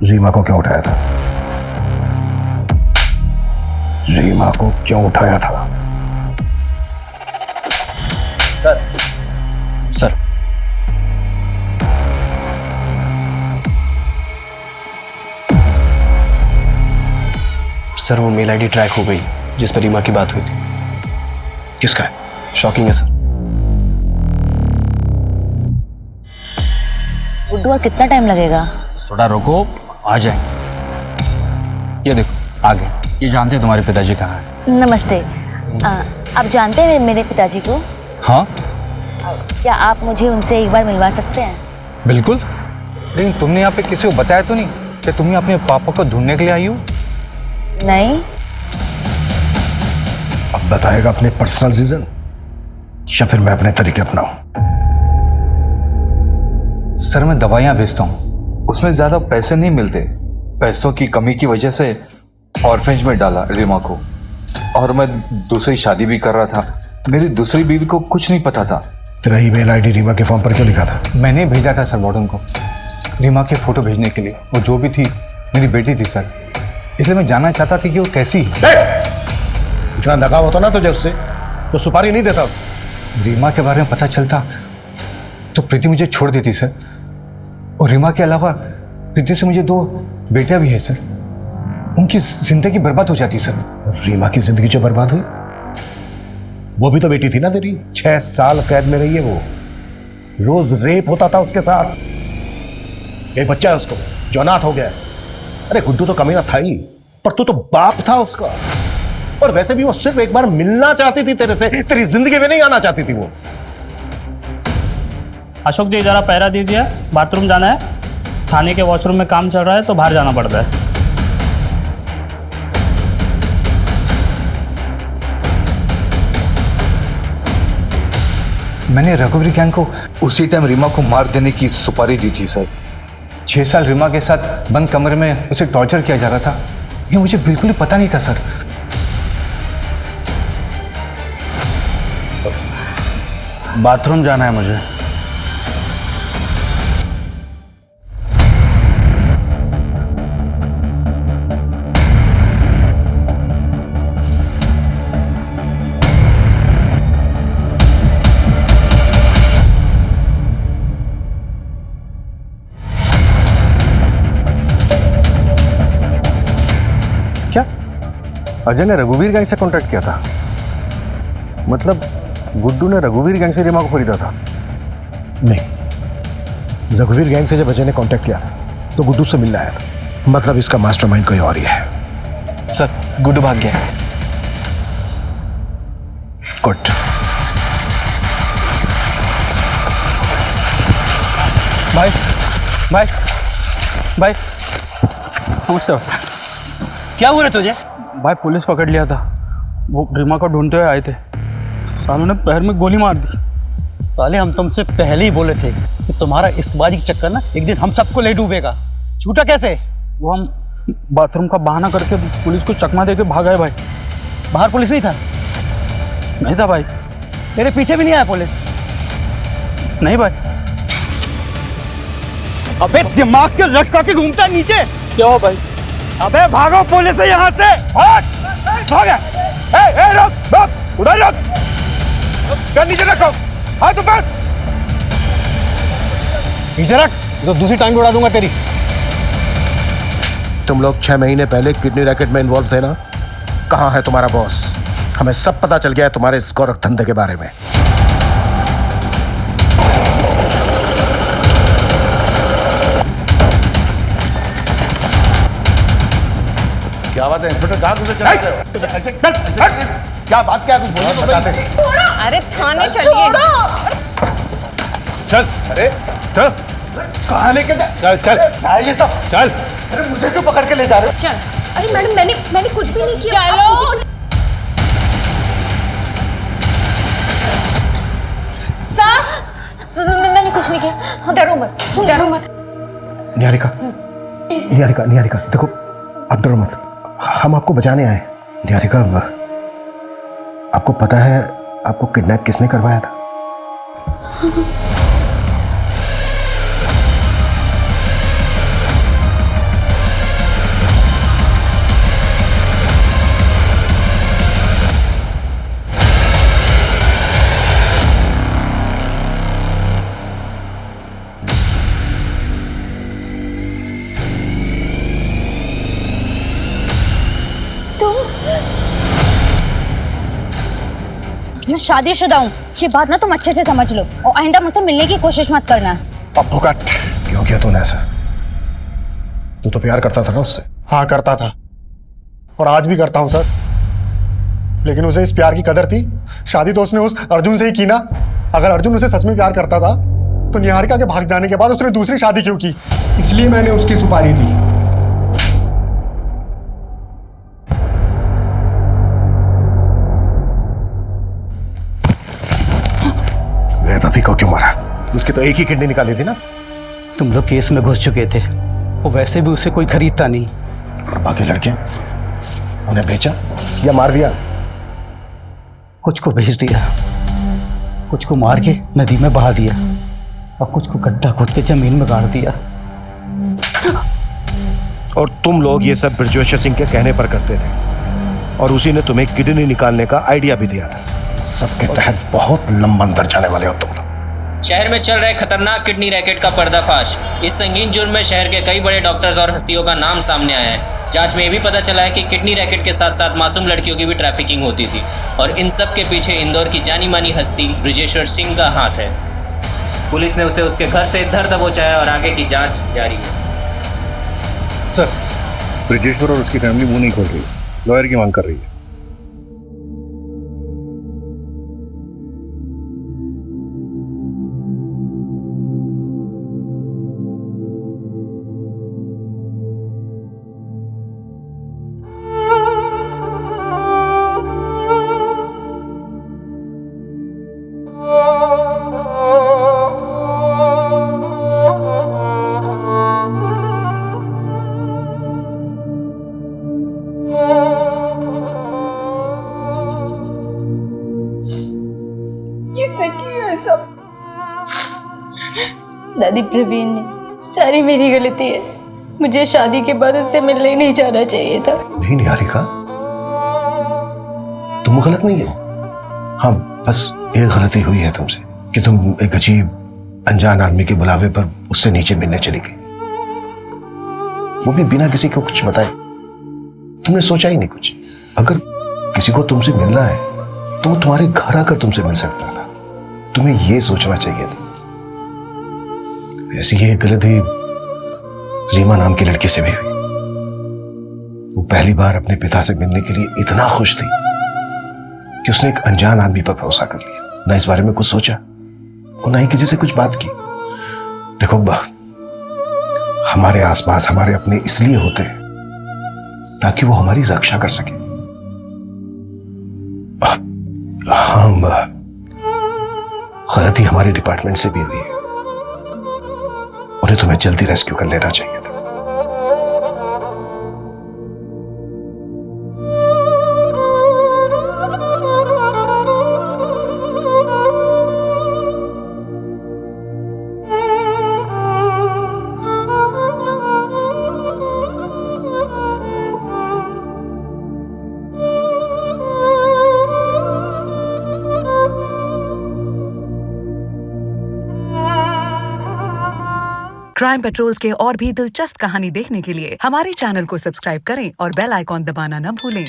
रीमा को क्यों उठाया था? रीमा को क्यों उठाया था? सर सर सर वो मेल आईडी ट्रैक हो गई जिस पर रीमा की बात हुई थी। किसका है? शॉकिंग है सर। गुड्डू, और कितना टाइम लगेगा? थोड़ा रुको, आ जाएंगे। ये देखो आ गए। ये जानते हैं तुम्हारे पिताजी कहाँ हैं? नमस्ते। आप जानते हैं मेरे पिताजी को? हाँ क्या आप मुझे उनसे एक बार मिलवा सकते हैं? बिल्कुल, लेकिन तुमने यहाँ पे किसी को बताया तो नहीं कि तुम अपने पापा को ढूंढने के लिए आई हो? नहीं। अब बताएगा अपने पर्सनल रीजन या फिर मैं अपने तरीके अपनाऊं? सर मैं दवाइयाँ भेजता हूँ। उसमें ज्यादा पैसे नहीं मिलते, पैसों की कमी की वजह से ऑर्फेंज में डाला रीमा को। और मैं दूसरी शादी भी कर रहा था, मेरी दूसरी बीवी को कुछ नहीं पता था। तेरा ईमेल आईडी रीमा के फॉर्म पर क्यों लिखा था? मैंने भेजा था सर वार्डन को रीमा की फोटो भेजने के लिए। वो जो भी थी मेरी बेटी थी सर, इसलिए मैं जानना चाहता था कि वो कैसी है। इतना लगाव होता ना तुझे उससे तो सुपारी नहीं देता उसे। रीमा के बारे में पता चलता तो प्रीति मुझे छोड़ देती सर। और रीमा के अलावा प्रीति से मुझे 2 बेटियां भी है सर। उनकी जिंदगी बर्बाद हो जाती सर। रीमा की जिंदगी जो बर्बाद हुई, वो भी तो बेटी थी ना तेरी। 6 साल कैद में रही है वो, रोज रेप होता था उसके साथ। एक बच्चा है उसको जो अनाथ हो गया है। अरे गुड्डू तो कमीना था ही, पर तू तो बाप था उसका। और वैसे भी वो सिर्फ एक बार मिलना चाहती थी तेरे से, तेरी जिंदगी में नहीं आना चाहती थी वो। अशोक जी जरा पहरा दीजिए, बाथरूम जाना है। थाने के वॉशरूम में काम चल रहा है तो बाहर जाना पड़ता है। मैंने रघुवीर गैंग को उसी टाइम रीमा को मार देने की सुपारी दी थी सर। 6 साल रीमा के साथ बंद कमरे में उसे टॉर्चर किया जा रहा था, ये मुझे बिल्कुल ही पता नहीं था सर। बाथरूम जाना है मुझे। क्या अजय ने रघुवीर गैंग से कॉन्टैक्ट किया था? मतलब गुड्डू ने रघुवीर गैंग से रीमा को खरीदा था? नहीं, रघुवीर गैंग से जब अजय ने कांटेक्ट किया था तो गुड्डू से मिलने आया था। मतलब इसका मास्टरमाइंड कोई और ही है। सर गुड्डू भाग गया है। गुड। भाई भाई भाई नमस्ते। क्या हुआ तुझे? भाई पुलिस पकड़ लिया था, वो रीमा को ढूंढते हुए आए थे। सालों ने पैर में गोली मार दी। साले हम तुमसे पहले ही बोले थे कि तुम्हारा इश्कबाजी का चक्कर ना एक दिन हम सबको ले डूबेगा। झूठा कैसे? वो हम बाथरूम का बहाना करके पुलिस को चकमा देके भाग आए भाई। बाहर पुलिस नहीं था? नहीं था भाई। तेरे पीछे भी नहीं आया पुलिस? नहीं भाई। अबे दिमाग के लटका के घूमता है नीचे। क्या हो भाई? अबे भागो पुलिस है यहाँ से। भाग। रुक, उधर रुक। गन नीचे रखो, हाथ ऊपर। नीचे रख, तो दूसरी टांग उड़ा दूंगा तेरी। तुम लोग 6 महीने पहले किडनी रैकेट में इन्वॉल्व थे ना? कहाँ है तुम्हारा बॉस? हमें सब पता चल गया है तुम्हारे इस गोरख धंधे के बारे में। क्या बात है इंस्पेक्टर, कहाँ तुझे चला रहे हो? ऐसे क्या बात, क्या कुछ बोलो तो बताते। अरे थाने चलिए। चल, अरे चल। कहाँ लेके जा? चल चल ये सब चल। अरे मुझे क्यों पकड़ के ले जा रहे हो? चल। अरे मैडम मैंने कुछ भी नहीं किया। चलो। मैंने कुछ नहीं किया, डरो मत, डरो मत। निहारिका, निहारिका, निहारिका, देखो आप डरो मत, हम आपको बचाने आए। निहारिका, आपको पता है आपको किडनैप किसने करवाया था? मैं शादीशुदा हूँ, ये बात ना तुम अच्छे से समझ लो और आइंदा मुझसे मिलने की कोशिश मत करना। अब भुगत क्यों किया तूने ऐसा? तू तो प्यार करता था ना उससे? हाँ करता था, और आज भी करता हूँ सर, लेकिन उसे इस प्यार की कदर थी। शादी तो उसने उस अर्जुन से ही की ना। अगर अर्जुन उसे सच में प्यार करता था तो निहारिका के भाग जाने के बाद उसने दूसरी शादी क्यों की? इसलिए मैंने उसकी सुपारी दी। भाभी को क्यों मारा? उसकी तो एक ही किडनी निकाली थी ना। तुम लोग केस में घुस चुके थे, और वैसे भी उसे कोई खरीदता नहीं। और बाकी लड़कियां, उन्हें बेचा या मार दिया? कुछ को भेज दिया, कुछ को मार के नदी में बहा दिया, और कुछ को गड्ढा खोद के जमीन में गाड़ दिया। और तुम लोग ये सब ब्रजेश्वर सिंह के कहने पर करते थे, और उसी ने तुम्हें किडनी निकालने का आइडिया भी दिया था। सबके तहत बहुत लंबा अंदर जाने वाले हो तुम लोग। शहर में चल रहे खतरनाक किडनी रैकेट का पर्दाफाश। इस संगीन जुर्म में शहर के कई बड़े डॉक्टर्स और हस्तियों का नाम सामने आया है। जांच में ये भी पता चला है कि किडनी रैकेट के साथ साथ मासूम लड़कियों की भी ट्रैफिकिंग होती थी, और इन सब के पीछे इंदौर की जानी मानी हस्ती ब्रजेश्वर सिंह का हाथ है। पुलिस ने उसे उसके घर से धर दबोचा है और आगे की जाँच जारी है। सर, ब्रजेश्वर और उसकी फैमिली मुंह नहीं खोल रही, लॉयर की मांग कर रही है। दादी, प्रवीण ने, सारी मेरी गलती है। मुझे शादी के बाद उससे मिलने ही नहीं जाना चाहिए था। नहीं निहारिका, तुम गलत नहीं हो। हाँ, बस एक गलती हुई है तुमसे कि तुम एक अजीब अनजान आदमी के बुलावे पर उससे नीचे मिलने चली गई, वो भी बिना किसी को कुछ बताए। तुमने सोचा ही नहीं कुछ। अगर किसी को तुमसे मिलना है तो वो तुम्हारे घर आकर तुमसे मिल सकता था। तुम्हें ये सोचना चाहिए था। ऐसी ये गलती रीमा नाम की लड़की से भी हुई। वो पहली बार अपने पिता से मिलने के लिए इतना खुश थी कि उसने एक अनजान आदमी पर भरोसा कर लिया। ना इस बारे में कुछ सोचा और ना ही किसी से कुछ बात की। देखो, हमारे आसपास हमारे अपने इसलिए होते हैं ताकि वो हमारी रक्षा कर सके। हाँ, गलती हमारे डिपार्टमेंट से भी हुई है। उन्हें तुम्हें जल्दी रेस्क्यू कर लेना चाहिए था। क्राइम पेट्रोल्स के और भी दिलचस्प कहानी देखने के लिए हमारे चैनल को सब्सक्राइब करें और बेल आइकॉन दबाना न भूलें।